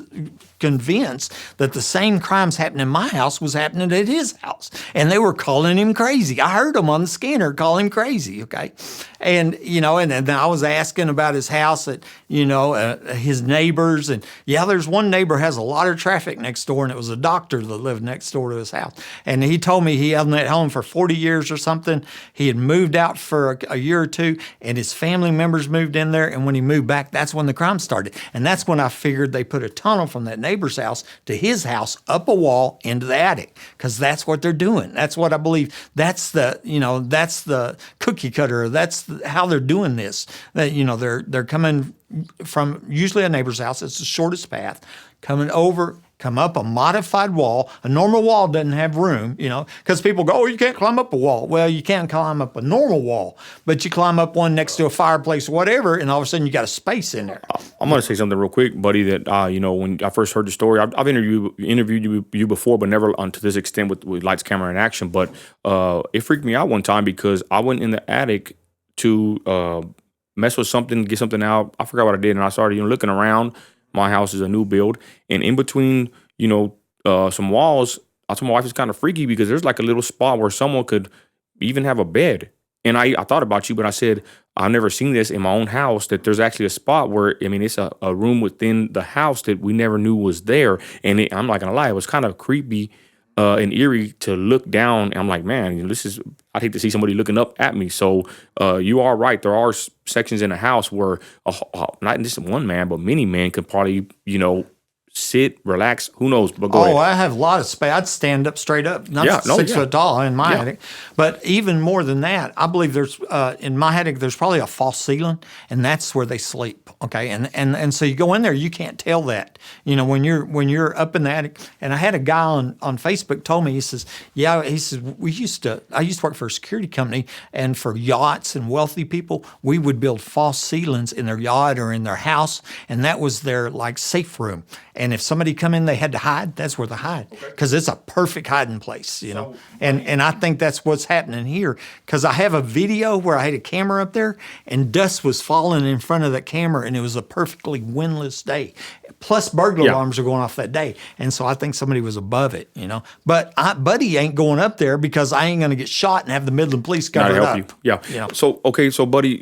convinced that the same crimes happening in my house was happening at his house. And they were calling him crazy. I heard them on the scanner call him crazy, okay? And, and then I was asking about his house, his neighbors. And, there's one neighbor has a lot of traffic next door, and it was a doctor that lived next door to his house. And he told me he hadn't at home for 40 years or something. He had moved out for a year or two, and his family members moved in there. And when he moved back, that's when the crime started. And that's when I figured they put a tunnel from that neighbor's house to his house, up a wall into the attic, because that's what they're doing. That's what I believe. That's the cookie cutter. That's how they're doing this. That they're coming from usually a neighbor's house. It's the shortest path, come up a modified wall. A normal wall doesn't have room, because people go, oh, you can't climb up a wall. Well, you can climb up a normal wall, but you climb up one next to a fireplace or whatever, and all of a sudden you got a space in there. I'm going to say something real quick, buddy, that, when I first heard the story, I've interviewed you before, but never to this extent with lights, camera, and action. But it freaked me out one time because I went in the attic to mess with something, get something out. I forgot what I did, and I started looking around. My house is a new build, and in between, some walls, I told my wife it's kind of freaky because there's like a little spot where someone could even have a bed. And I thought about you, but I said, I've never seen this in my own house, that there's actually a spot where, it's a room within the house that we never knew was there. And I'm not going to lie, it was kind of creepy and eerie to look down. And I'm like, man, I'd hate to see somebody looking up at me. So you are right. There are sections in a house where not just one man, but many men could probably, sit, relax. Who knows? But go Oh, ahead. I have a lot of space. I'd stand up straight up. I'm Yeah, no, 6 yeah. foot tall in my Yeah. attic. But even more than that, I believe there's in my attic there's probably a false ceiling, and that's where they sleep. Okay, and so you go in there, you can't tell that. You know, when you're up in the attic. And I had a guy on Facebook told me, he says, yeah, he says I used to work for a security company, and for yachts and wealthy people, we would build false ceilings in their yacht or in their house, and that was their like safe room. And if somebody come in, they had to hide. That's where they hide because it's a perfect hiding place, you know. And I think that's what's happening here because I have a video where I had a camera up there and dust was falling in front of that camera, and it was a perfectly windless day. Plus burglar alarms are going off that day, and so I think somebody was above it, you know. But Buddy ain't going up there because I ain't going to get shot and have the Midland police cover Not it help up. you. Yeah. You know. So okay, so buddy,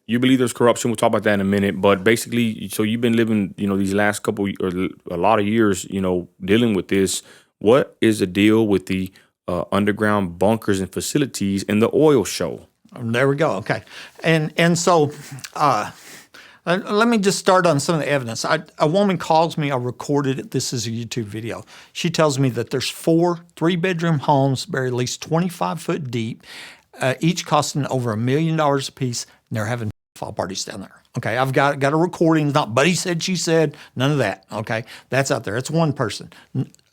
you believe there's corruption. We'll talk about that in a minute. But basically, so you've been living, you know, these last couple or a lot of years, you know, dealing with this. What is the deal with the underground bunkers and facilities in the oil show? There we go. Okay, and so. Let me just start on some of the evidence. A woman calls me. I recorded it. This is a YouTube video. She tells me that there's 4 3-bedroom homes buried at least 25 foot deep, each costing over $1 million a piece, and they're having fall parties down there. Okay, I've got a recording. It's not Buddy said, she said, none of that. Okay, that's out there. It's one person.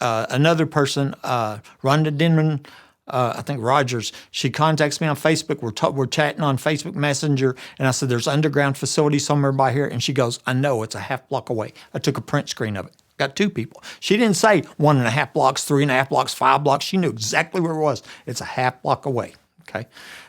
Another person, Rhonda Denman, I think Rogers, she contacts me on Facebook. We're chatting on Facebook Messenger, and I said, there's underground facility somewhere by here. And she goes, I know, it's a half block away. I took a print screen of it. Got 2 people. She didn't say 1.5 blocks, 3.5 blocks, 5 blocks. She knew exactly where it was. It's a half block away. Okay.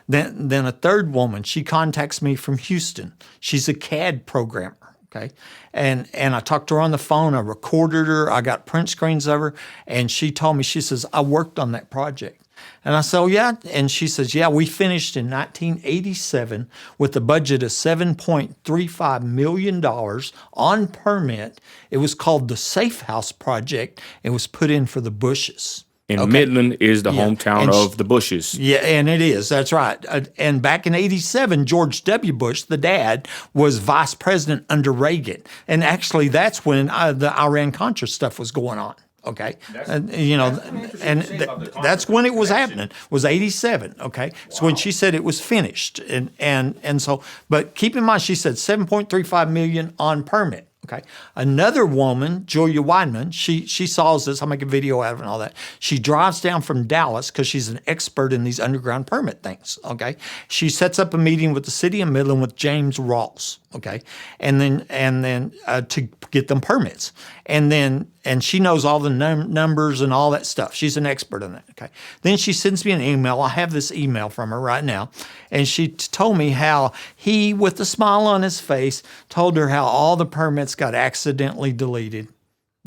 Then a third woman, she contacts me from Houston. She's a CAD programmer. Okay. And I talked to her on the phone. I recorded her. I got print screens of her. And she told me, she says, I worked on that project. And I said, oh, yeah. And she says, yeah, we finished in 1987 with a budget of $7.35 million on permit. It was called the Safe House Project. It was put in for the Bushes. And Midland is the hometown of the Bushes. Yeah, and it is. That's right. And back in 87, George W. Bush, the dad, was vice president under Reagan. And actually, that's when the Iran-Contra stuff was going on. Okay, you know, and that's when it was happening. Was 87. Okay, so when she said it was finished, and so, but keep in mind, she said 7.35 million on permit. Okay, another woman, Julia Weidman, she saw this. I'll make a video out of it and all that. She drives down from Dallas because she's an expert in these underground permit things. Okay, she sets up a meeting with the city of Midland with James Rawls. Okay, and then to get them permits, and she knows all the numbers and all that stuff. She's an expert in that. Okay, then she sends me an email. I have this email from her right now, and she told me how he, with a smile on his face, told her how all the permits got accidentally deleted.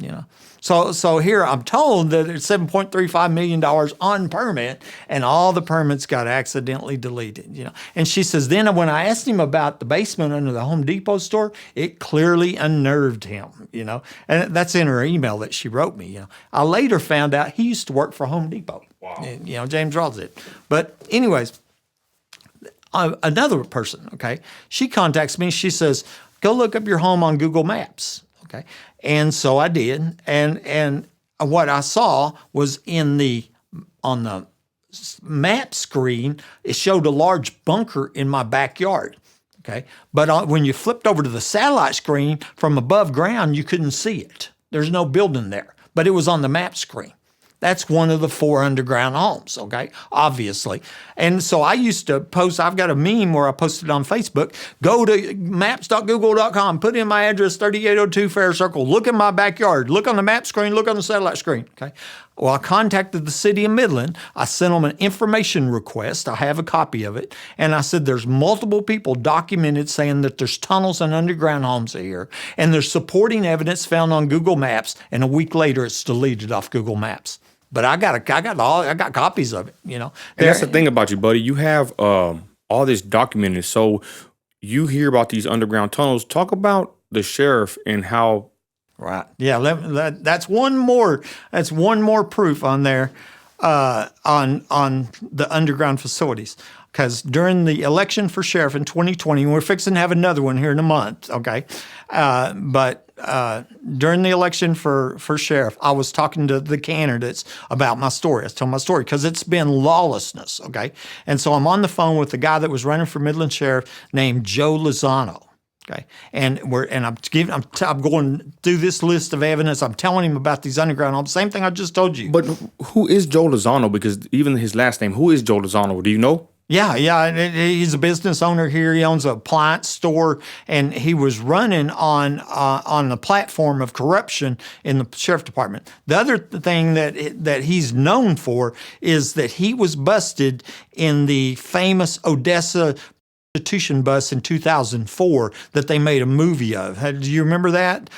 You know, so here I'm told that it's $7.35 million on permit, and all the permits got accidentally deleted. You know, and she says then when I asked him about the basement under the Home Depot store, it clearly unnerved him. You know, and that's in her email that she wrote me. You know, I later found out he used to work for Home Depot. Wow. And, you know, James Rawls did. But anyways, another person. Okay, she contacts me. She says, "Go look up your home on Google Maps." Okay. And so I did. And what I saw was on the map screen, it showed a large bunker in my backyard. Okay. But when you flipped over to the satellite screen from above ground, you couldn't see it. There's no building there, but it was on the map screen. That's one of the 4 underground homes, okay, obviously. And so I used to post, I've got a meme where I posted on Facebook, go to maps.google.com, put in my address, 3802 Fair Circle, look in my backyard, look on the map screen, look on the satellite screen, okay. Well, I contacted the city of Midland. I sent them an information request. I have a copy of it. And I said, there's multiple people documented saying that there's tunnels and underground homes here. And there's supporting evidence found on Google Maps. And a week later, it's deleted off Google Maps. But I got copies of it, you know. And that's the thing about you, buddy. You have all this documented. So you hear about these underground tunnels. Talk about the sheriff and how. Right. Yeah. That's one more. That's one more proof on there, on the underground facilities. Because during the election for sheriff in 2020, we're fixing to have another one here in a month. Okay, but during the election for sheriff, I was talking to the candidates about my story. I was telling my story because it's been lawlessness, okay? And so I'm on the phone with the guy that was running for Midland Sheriff named Joe Lozano. Okay, and I'm going through this list of evidence. I'm telling him about these underground homes. Same thing I just told you. But who is Joe Lozano? Because even his last name, who is Joe Lozano? Do you know? Yeah. He's a business owner here. He owns an appliance store, and he was running on the platform of corruption in the sheriff department. The other thing that he's known for is that he was busted in the famous Odessa prostitution bus in 2004 that they made a movie of. Do you remember that?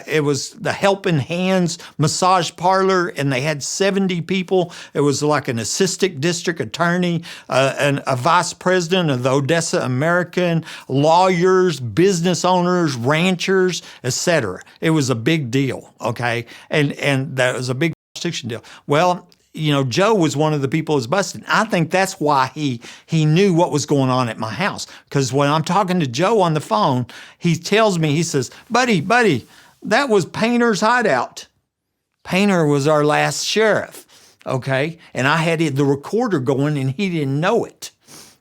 It was the Helping Hands massage parlor, and they had 70 people. It was like an assistant district attorney, and a vice president of the Odessa American, lawyers, business owners, ranchers, etc. It was a big deal, okay? And that was a big prostitution deal. Well, Joe was one of the people who was busted. I think that's why he knew what was going on at my house. Because when I'm talking to Joe on the phone, he tells me, he says, buddy, that was Painter's hideout. Painter was our last sheriff, okay? And I had the recorder going, and he didn't know it,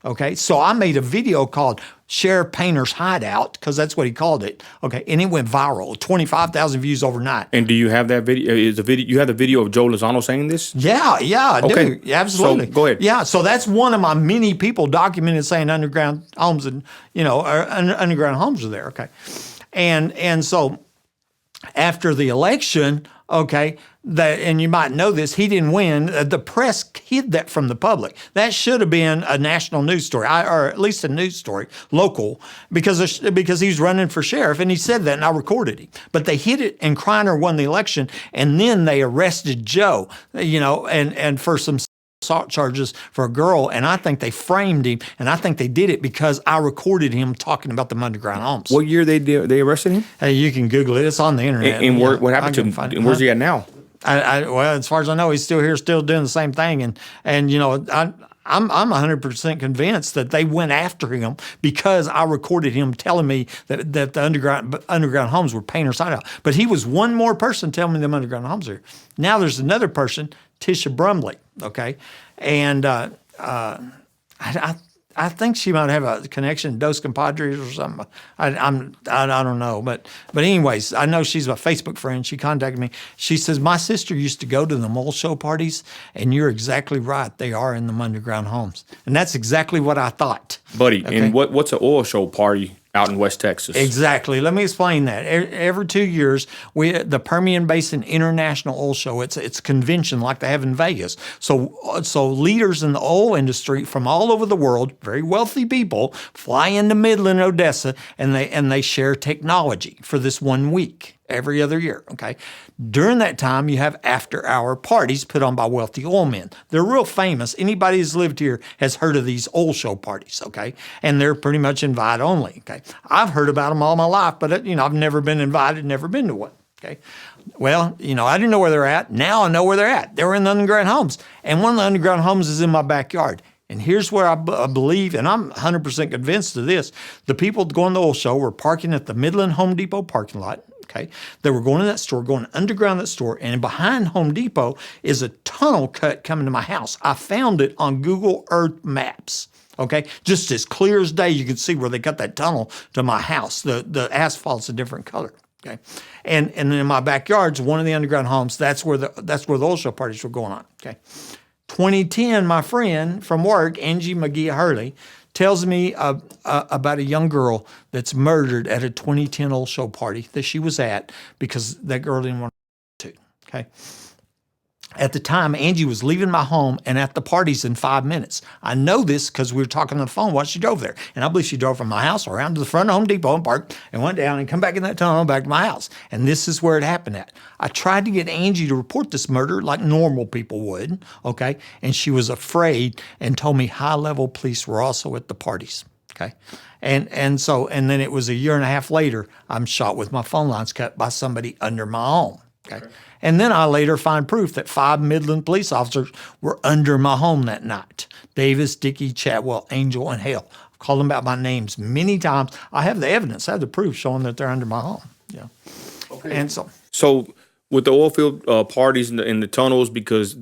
okay? So I made a video called Sheriff Painter's Hideout, because that's what he called it. Okay, and it went viral, 25,000 views overnight. And do you have that video? You have the video of Joe Lozano saying this? Yeah, I okay. do. Absolutely. So go ahead. Yeah, so that's one of my many people documented saying underground homes and underground homes are there. Okay, and so after the election, okay, and you might know this, he didn't win. The press hid that from the public. That should have been a national news story, or at least a news story, local, because he's running for sheriff, and he said that, and I recorded him. But they hid it, and Kreiner won the election, and then they arrested Joe, and for some assault charges for a girl, and I think they framed him, and I think they did it because I recorded him talking about them underground homes. What year they arrested him? Hey, you can Google it. It's on the internet. And what happened to him? And where's he at now? Well, as far as I know, he's still here, still doing the same thing. And I'm 100% convinced that they went after him because I recorded him telling me that the underground homes were Painter's hideout. But he was one more person telling me them underground homes are. Now there's another person, Tisha Brumley, okay? And I think she might have a connection to Dos Compadres or something. I don't know, but anyways, I know she's my Facebook friend. She contacted me. She says my sister used to go to the mole show parties, and you're exactly right. They are in the underground homes, and that's exactly what I thought. Buddy, okay? and what's an oil show party out in West Texas? Exactly. Let me explain that. Every 2 years, the Permian Basin International Oil Show, it's a convention like they have in Vegas. So leaders in the oil industry from all over the world, very wealthy people, fly into Midland, Odessa, and they share technology for this 1 week. Every other year, okay? During that time, you have after-hour parties put on by wealthy oil men. They're real famous. Anybody who's lived here has heard of these oil show parties, okay? And they're pretty much invite only, okay? I've heard about them all my life, but I've never been invited, never been to one, okay? Well, I didn't know where they're at. Now I know where they're at. They were in the underground homes. And one of the underground homes is in my backyard. And here's where I believe, and I'm 100% convinced of this, the people going to the oil show were parking at the Midland Home Depot parking lot. Okay, they were going to that store, going underground that store, and behind Home Depot is a tunnel cut coming to my house. I found it on Google Earth Maps. Okay, just as clear as day, you can see where they cut that tunnel to my house. The asphalt's a different color. Okay, and then in my backyard's one of the underground homes. That's where the oil show parties were going on. Okay, 2010, my friend from work, Angie McGee Hurley, tells me about a young girl that's murdered at a 2010 oil show party that she was at because that girl didn't want to. Okay. At the time, Angie was leaving my home and at the parties in 5 minutes. I know this because we were talking on the phone while she drove there. And I believe she drove from my house around to the front of Home Depot and parked and went down and come back in that tunnel back to my house. And this is where it happened at. I tried to get Angie to report this murder like normal people would, okay? And she was afraid and told me high-level police were also at the parties, okay? And then it was a year and a half later, I'm shot with my phone lines cut by somebody under my home, okay? And then I later find proof that 5 Midland police officers were under my home that night. Davis, Dickey, Chatwell, Angel, and Hale. I've called them out by names many times. I have the evidence. I have the proof showing that they're under my home. Yeah. Okay. And So with the oil field parties and the tunnels, because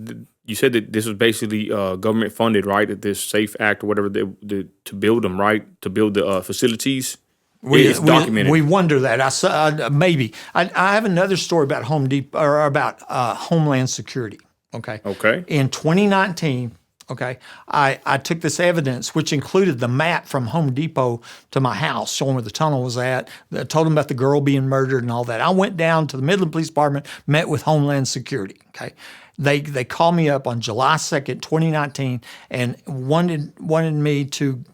you said that this was basically government funded, right? That this SAFE Act or whatever to build them, right? To build the facilities. It's documented. We wonder that. I saw maybe. I have another story about Home Depot or about Homeland Security. Okay. Okay. In 2019. Okay, I took this evidence, which included the map from Home Depot to my house, showing where the tunnel was at. I told them about the girl being murdered and all that. I went down to the Midland Police Department, met with Homeland Security. Okay, they called me up on July 2nd, 2019, and wanted me to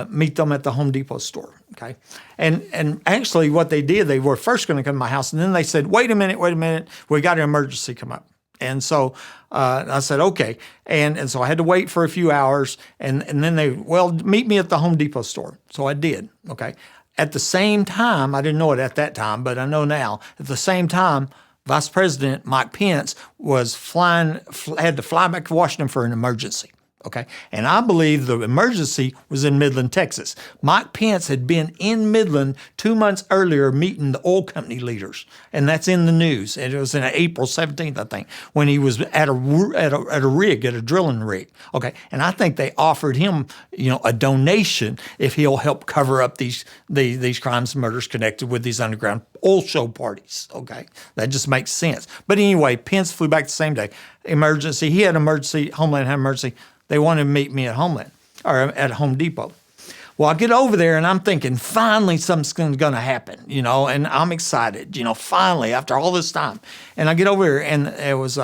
meet them at the Home Depot store. Okay, and actually, what they did, they were first going to come to my house, and then they said, "Wait a minute, we got an emergency come up." And so I said, okay. And so I had to wait for a few hours. And then meet me at the Home Depot store. So I did, okay. At the same time, I didn't know it at that time, but I know now, at the same time, Vice President Mike Pence had to fly back to Washington for an emergency. Okay, and I believe the emergency was in Midland, Texas. Mike Pence had been in Midland 2 months earlier meeting the oil company leaders, and that's in the news. And it was in April 17th, I think, when he was at a drilling rig. Okay, and I think they offered him, a donation if he'll help cover up these crimes and murders connected with these underground oil show parties. Okay, that just makes sense. But anyway, Pence flew back the same day. Emergency. He had an emergency. Homeland had an emergency. They wanted to meet me at Homeland or at Home Depot. Well, I get over there and I'm thinking, finally something's going to happen, and I'm excited, finally after all this time. And I get over here and it was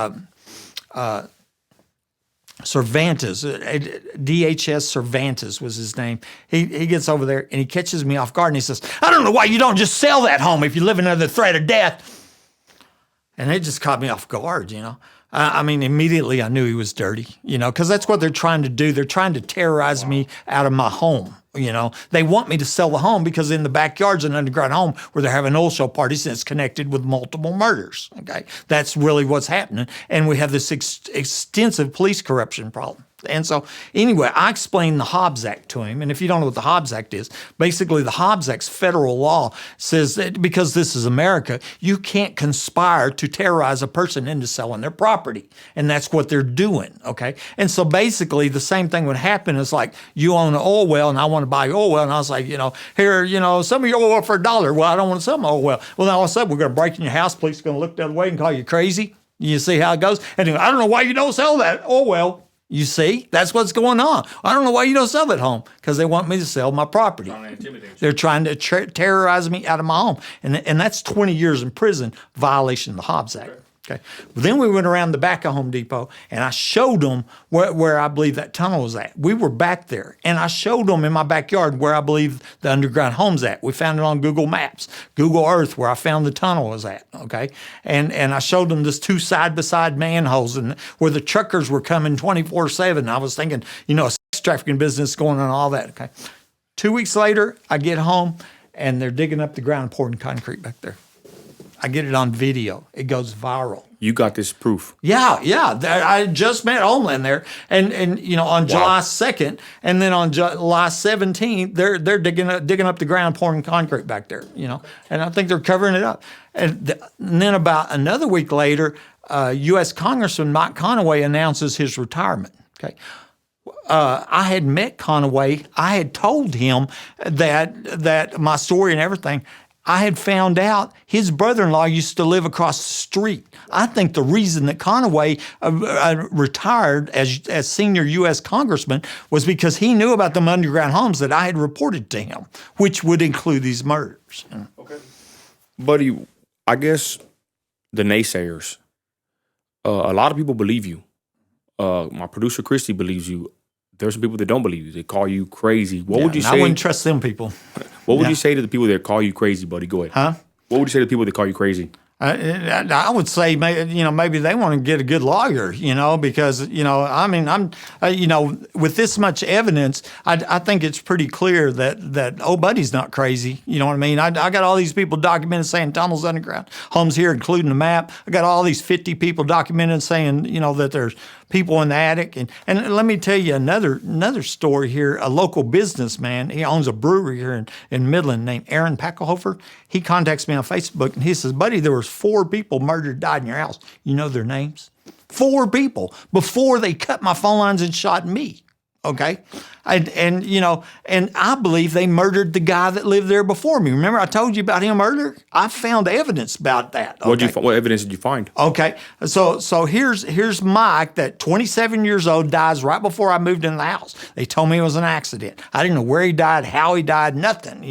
Cervantes, DHS Cervantes was his name. He gets over there and he catches me off guard and he says, "I don't know why you don't just sell that home if you're living under the threat of death." And it just caught me off guard, I mean, immediately I knew he was dirty, because that's what they're trying to do. They're trying to terrorize me out of my home. They want me to sell the home because in the backyard's an underground home where they're having oil show parties and it's connected with multiple murders. Okay, that's really what's happening. And we have this extensive police corruption problem. And so anyway, I explained the Hobbs Act to him. And if you don't know what the Hobbs Act is, basically the Hobbs Act's federal law says that because this is America, you can't conspire to terrorize a person into selling their property. And that's what they're doing, okay? And so basically the same thing would happen is like you own an oil well and I want to buy your oil well. And I was like, here, some of your oil well for $1. Well, I don't want to sell my oil well. Well, then all of a sudden we're going to break in your house. Police are going to look the other way and call you crazy. You see how it goes? And I don't know why you don't sell that oil well. You see, that's what's going on. I don't know why you don't sell that home, because they want me to sell my property. They're trying to terrorize me out of my home. And that's 20 years in prison, violation of the Hobbs Act. Okay. Well, then we went around the back of Home Depot, and I showed them where I believe that tunnel was at. We were back there, and I showed them in my backyard where I believe the underground home's at. We found it on Google Maps, Google Earth, where I found the tunnel was at, okay? And I showed them this 2 side-by-side manholes and where the truckers were coming 24/7. I was thinking, a sex trafficking business going on and all that, okay? 2 weeks later, I get home, and they're digging up the ground and pouring concrete back there. I get it on video. It goes viral. You got this proof. Yeah. I just met Homeland there, and on July 2nd, and then on July 17th, they're digging up the ground, pouring concrete back there. And I think they're covering it up. And then about another week later, U.S. Congressman Mike Conaway announces his retirement. Okay. I had met Conaway. I had told him that my story and everything. I had found out his brother-in-law used to live across the street. I think the reason that Conaway retired as senior U.S. congressman was because he knew about them underground homes that I had reported to him, which would include these murders. Okay. Buddy, I guess the naysayers, a lot of people believe you. My producer, Christy, believes you. There's some people that don't believe you. They call you crazy. What would you say? I wouldn't trust them people. What would you say to the people that call you crazy, buddy? Go ahead. Huh? What would you say to the people that call you crazy? I would say, maybe they want to get a good lawyer, because, I'm with this much evidence, I think it's pretty clear that old Buddy's not crazy. You know what I mean? I got all these people documented saying tunnels underground, homes here, including the map. I got all these 50 people documented saying, that there's people in the attic. And let me tell you another story here. A local businessman, he owns a brewery here in Midland named Aaron Packelhofer. He contacts me on Facebook and he says, Buddy, there was 4 people murdered, died in your house. You know their names? 4 people before they cut my phone lines and shot me. Okay. And I believe they murdered the guy that lived there before me. Remember I told you about him earlier? I found evidence about that. Okay? What evidence did you find? Okay. So here's Mike, that 27 years old, dies right before I moved in the house. They told me it was an accident. I didn't know where he died, how he died, nothing,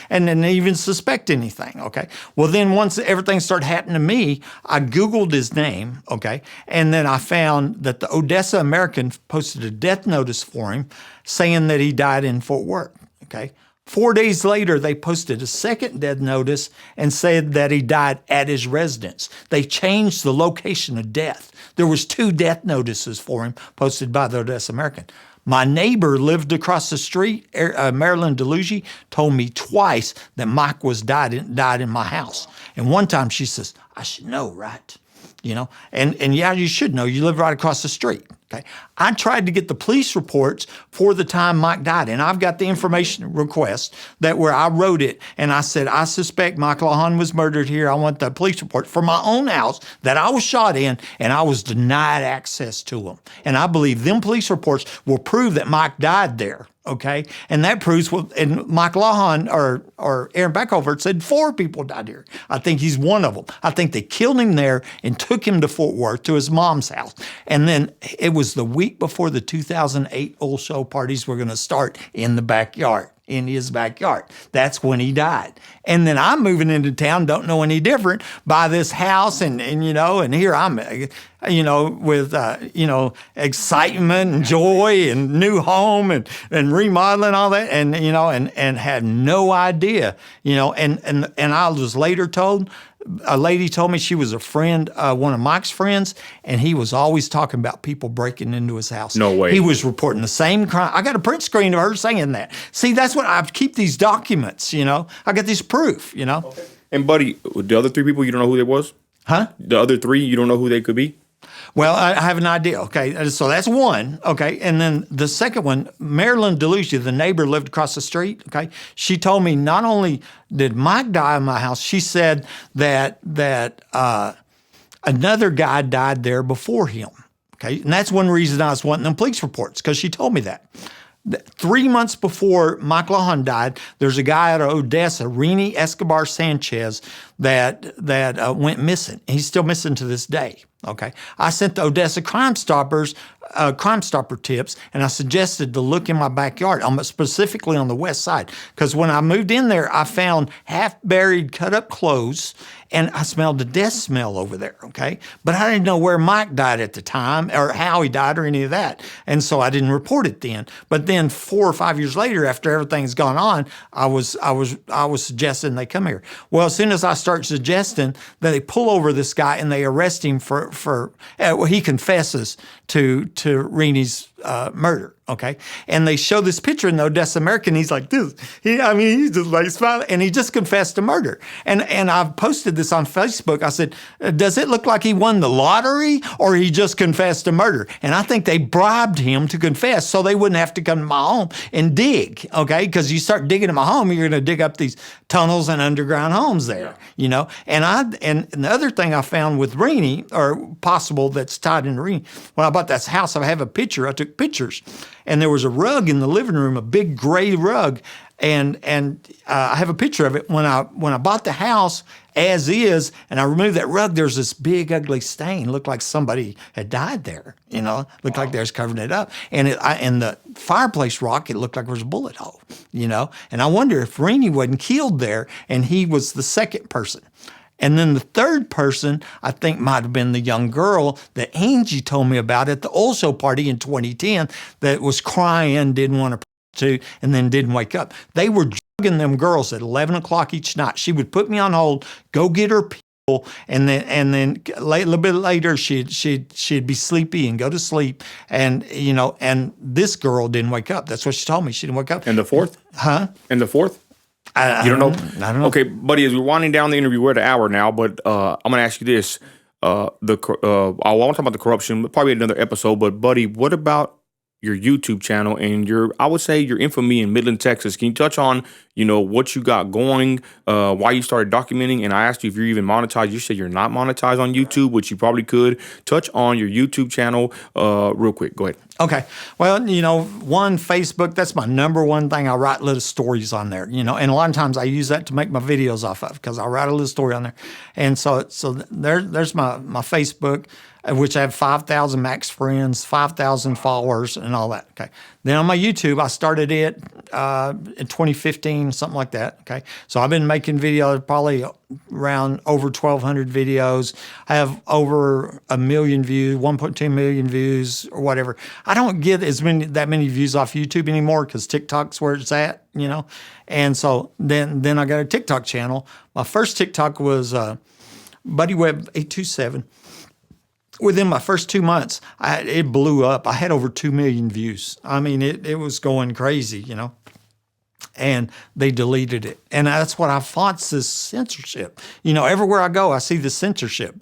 and didn't even suspect anything. Okay. Well, then once everything started happening to me, I Googled his name. Okay. And then I found that the Odessa American posted a death notice for him saying that he died in Fort Worth. Okay. 4 days later, they posted a second death notice and said that he died at his residence. They changed the location of death. There was 2 death notices for him posted by the Odessa American. My neighbor lived across the street, Marilyn DeLuigi, told me twice that Mike died in my house. And one time she says, I should know, right? And yeah, you should know. You live right across the street. Okay. I tried to get the police reports for the time Mike died, and I've got the information request where I wrote it, and I said, I suspect Mike Lawhon was murdered here. I want the police report for my own house that I was shot in, and I was denied access to them. And I believe them police reports will prove that Mike died there. Okay, and that proves and Mike Lawhon or Aaron Packelhofer said 4 people died here. I think he's one of them. I think they killed him there and took him to Fort Worth to his mom's house. And then it was the week before the 2008 oil show parties were going to start in the backyard. In his backyard. That's when he died. And then I'm moving into town, don't know any different, buy this house and here I'm, with, excitement and joy and new home and remodeling all that and had no idea, and I was later told, a lady told me she was a friend, one of Mike's friends, and he was always talking about people breaking into his house. No way. He was reporting the same crime. I got a print screen of her saying that. See, that's what I keep these documents, I got this proof, Okay. And Buddy, the other 3 people, you don't know who they was? Huh? The other 3, you don't know who they could be? Well, I have an idea. Okay, so that's one. Okay, and then the second one, Marilyn DeLuigi, the neighbor lived across the street. Okay, she told me not only did Mike die in my house, she said that another guy died there before him. Okay, and that's one reason I was wanting them police reports, because she told me that. 3 months before Mike Lawhon died, there's a guy out of Odessa, Rini Escobar Sanchez, that went missing. He's still missing to this day. Okay, I sent the Odessa Crime Stopper tips, and I suggested to look in my backyard, specifically on the west side, because when I moved in there, I found half-buried, cut-up clothes, and I smelled the death smell over there, okay? But I didn't know where Mike died at the time or how he died or any of that, and so I didn't report it then. But then 4 or 5 years later, after everything's gone on, I was suggesting they come here. Well, as soon as I start suggesting that they pull over this guy and they arrest him for he confesses to Rini's murder, okay? And they show this picture in the Odessa American. He's like this. He's just like smiling, and he just confessed to murder. And I've posted this on Facebook. I said, does it look like he won the lottery or he just confessed to murder? And I think they bribed him to confess so they wouldn't have to come to my home and dig, okay? Because you start digging in my home, you're going to dig up these tunnels and underground homes there, And the other thing I found with Rini, or possible that's tied into Rini, when I bought that house, I have a picture. I took pictures, and there was a rug in the living room, a big gray rug, and I have a picture of it. When I bought the house as is, and I removed that rug, there's this big ugly stain. Looked like somebody had died there. Looked like they was covering it up. And the fireplace rock, it looked like there was a bullet hole. And I wonder if Rini wasn't killed there, and he was the second person. And then the third person, I think, might have been the young girl that Angie told me about at the oil show party in 2010 that was crying, didn't want to, and then didn't wake up. They were drugging them girls at 11 o'clock each night. She would put me on hold, go get her pill, and then a little bit later she'd be sleepy and go to sleep. And and this girl didn't wake up. That's what she told me. She didn't wake up. And the fourth? Huh? And the fourth? You don't know? I don't know. Okay, buddy, as we're winding down the interview, we're at an hour now, but I'm going to ask you this. I won't talk about the corruption, but probably another episode. But buddy, what about your YouTube channel and I would say your infamy in Midland, Texas? Can you touch on, what you got going, why you started documenting? And I asked you if you're even monetized. You said you're not monetized on YouTube, which you probably could. Touch on your YouTube channel real quick. Go ahead. Okay. Well, Facebook, that's my number one thing. I write little stories on there, and a lot of times I use that to make my videos off of because I write a little story on there. And so there's my Facebook, which I have 5,000 max friends, 5,000 followers, and all that. Okay. Then on my YouTube, I started it in 2015, something like that. Okay. So I've been making videos probably around over 1,200 videos. I have over 1 million views, 1.2 million views, or whatever. I don't get that many views off YouTube anymore because TikTok's where it's at, And so then I got a TikTok channel. My first TikTok was Buddy Webb 827. Within my first 2 months, it blew up. I had over 2 million views. I mean, it was going crazy, And they deleted it. And that's what I fought, this censorship. Everywhere I go, I see the censorship,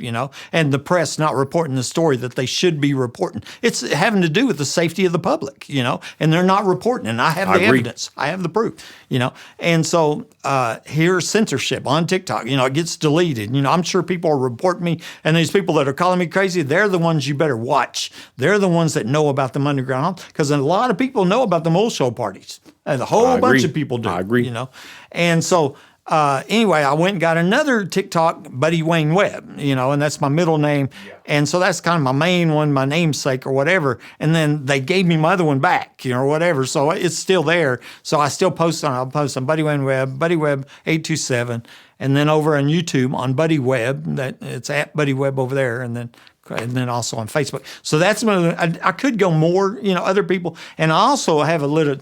and the press not reporting the story that they should be reporting. It's having to do with the safety of the public, and they're not reporting. And I have the evidence. I have the proof, And so here's censorship on TikTok. It gets deleted. I'm sure people are reporting me. And these people that are calling me crazy, they're the ones you better watch. They're the ones that know about them underground homes because a lot of people know about the mole show parties. And a whole bunch of people do. I agree. And so anyway, I went and got another TikTok, Buddy Wayne Webb, and that's my middle name. Yeah. And so that's kind of my main one, my namesake or whatever. And then they gave me my other one back, or whatever. So it's still there. So I still I'll post on Buddy Wayne Webb, Buddy Webb 827. And then over on YouTube on Buddy Webb, it's at Buddy Webb over there. And then also on Facebook. So that's I could go more, other people. And I also have a little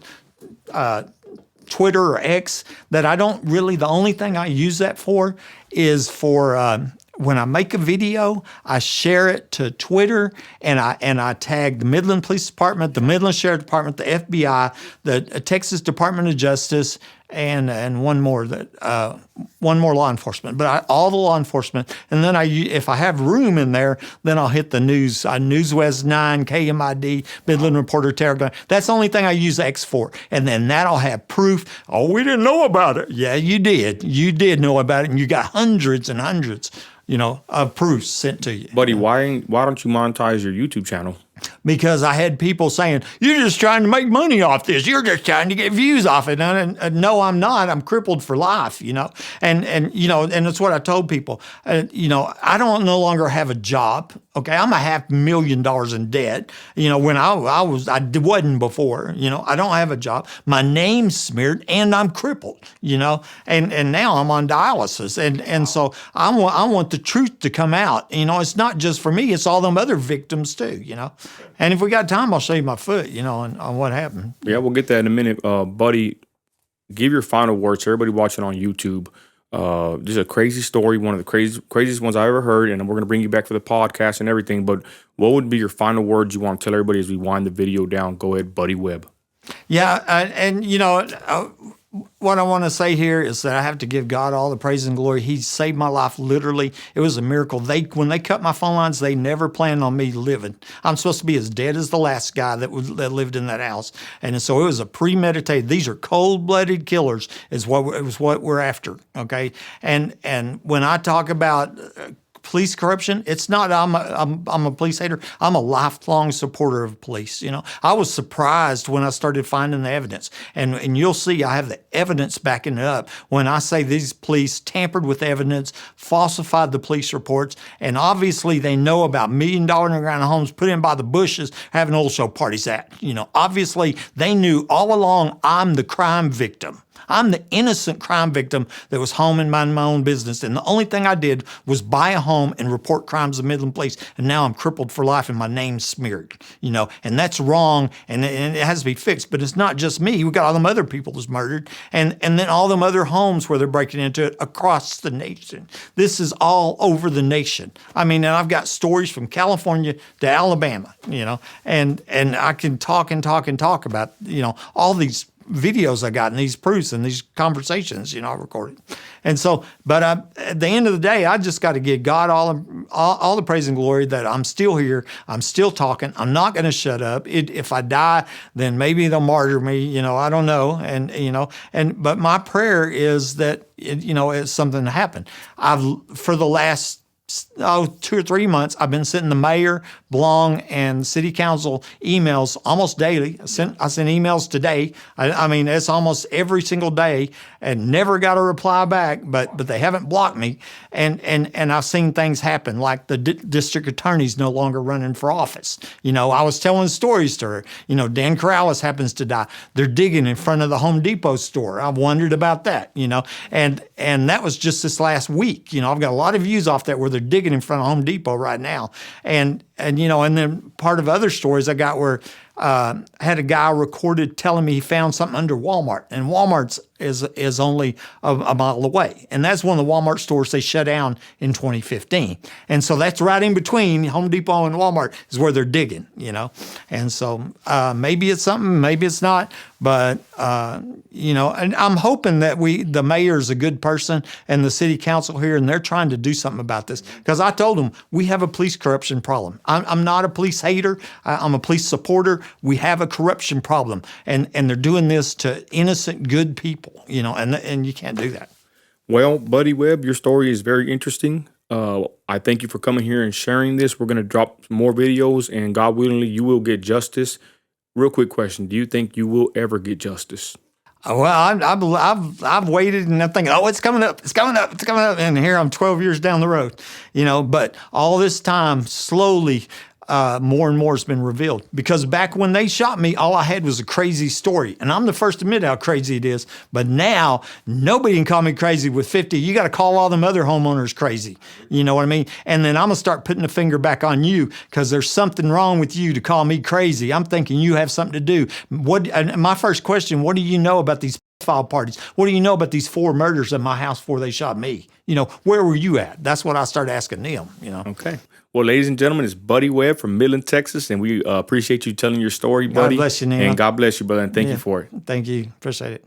Twitter or X that I don't really, the only thing I use that for is for when I make a video, I share it to Twitter and I tag the Midland Police Department, the Midland Sheriff Department, the FBI, the Texas Department of Justice, and one more law enforcement, but all the law enforcement. And then if I have room in there, then I'll hit the news, News West 9, KMID, Midland Reporter, Telegram. That's the only thing I use X for. And then that'll have proof. Oh, we didn't know about it. Yeah, you did. You did know about it, and you got hundreds and hundreds, of proofs sent to you. Buddy, why don't you monetize your YouTube channel? Because I had people saying, you're just trying to make money off this. You're just trying to get views off it. And no, I'm not. I'm crippled for life, And that's what I told people. I don't no longer have a job. Okay, I'm $500,000 in debt. When I wasn't before. I don't have a job. My name's smeared, and I'm crippled. And now I'm on dialysis, and so I want the truth to come out. It's not just for me; it's all them other victims too. And if we got time, I'll show you my foot. On what happened. Yeah, we'll get that in a minute, Buddy. Give your final words to everybody watching on YouTube. This is a crazy story, one of the craziest ones I ever heard, and we're going to bring you back for the podcast and everything. But what would be your final words you want to tell everybody as we wind the video down? Go ahead, Buddy Webb. Yeah, what I want to say here is that I have to give God all the praise and glory. He saved my life literally. It was a miracle. When they cut my phone lines, they never planned on me living. I'm supposed to be as dead as the last guy that lived in that house. And so it was a premeditated. These are cold-blooded killers is what we're after, okay? And when I talk about police corruption, it's not I'm a police hater. I'm a lifelong supporter of police. I was surprised when I started finding the evidence, and you'll see I have the evidence backing it up when I say these police tampered with evidence, falsified the police reports, and obviously they know about $1 million underground homes put in by the Bushes having old show parties at. Obviously they knew all along I'm the crime victim. I'm the innocent crime victim that was home and minding my own business. And the only thing I did was buy a home and report crimes to Midland Police. And now I'm crippled for life and my name's smeared, and that's wrong. And it has to be fixed. But it's not just me. We got all them other people that's murdered. And then all them other homes where they're breaking into it across the nation. This is all over the nation. And I've got stories from California to Alabama, and I can talk about, all these videos I got and these proofs and these conversations, I recorded. And so, but at the end of the day, I just got to give God all the praise and glory that I'm still here. I'm still talking. I'm not going to shut up. If I die, then maybe they'll martyr me. I don't know. But my prayer is that it's something to happen. For the last 2 or 3 months, I've been sending the mayor, Blong, and city council emails almost daily. I sent emails today. I mean, it's almost every single day, and never got a reply back. But they haven't blocked me, and I've seen things happen, like the district attorney's no longer running for office. I was telling stories to her. Dan Corrales happens to die. They're digging in front of the Home Depot store. I've wondered about that. And that was just this last week. I've got a lot of views off that where they're digging in front of Home Depot right now. And then part of other stories I got where had a guy recorded telling me he found something under Walmart, and Walmart's is only a mile away, and that's one of the Walmart stores they shut down in 2015, and so that's right in between Home Depot and Walmart is where they're digging, and so maybe it's something, maybe it's not, but and I'm hoping that the mayor's a good person and the city council here, and they're trying to do something about this, because I told them we have a police corruption problem. I'm not a police hater. I'm a police supporter. We have a corruption problem, and they're doing this to innocent, good people, and you can't do that. Well, Buddy Webb, your story is very interesting. I thank you for coming here and sharing this. We're going to drop more videos, and God willingly, you will get justice. Real quick question: do you think you will ever get justice? Well, I've waited, and I'm thinking, it's coming up, and here I'm 12 years down the road, But all this time, slowly, more and more has been revealed. Because back when they shot me, all I had was a crazy story. And I'm the first to admit how crazy it is. But now, nobody can call me crazy with 50. You got to call all them other homeowners crazy. You know what I mean? And then I'm going to start putting the finger back on you because there's something wrong with you to call me crazy. I'm thinking you have something to do. My first question, what do you know about these pedophile parties? What do you know about these 4 murders in my house before they shot me? Where were you at? That's what I started asking them, Okay. Well, ladies and gentlemen, it's Buddy Webb from Midland, Texas, and we appreciate you telling your story, buddy. God bless you, Neil. And God bless you, brother, and thank you for it. Thank you. Appreciate it.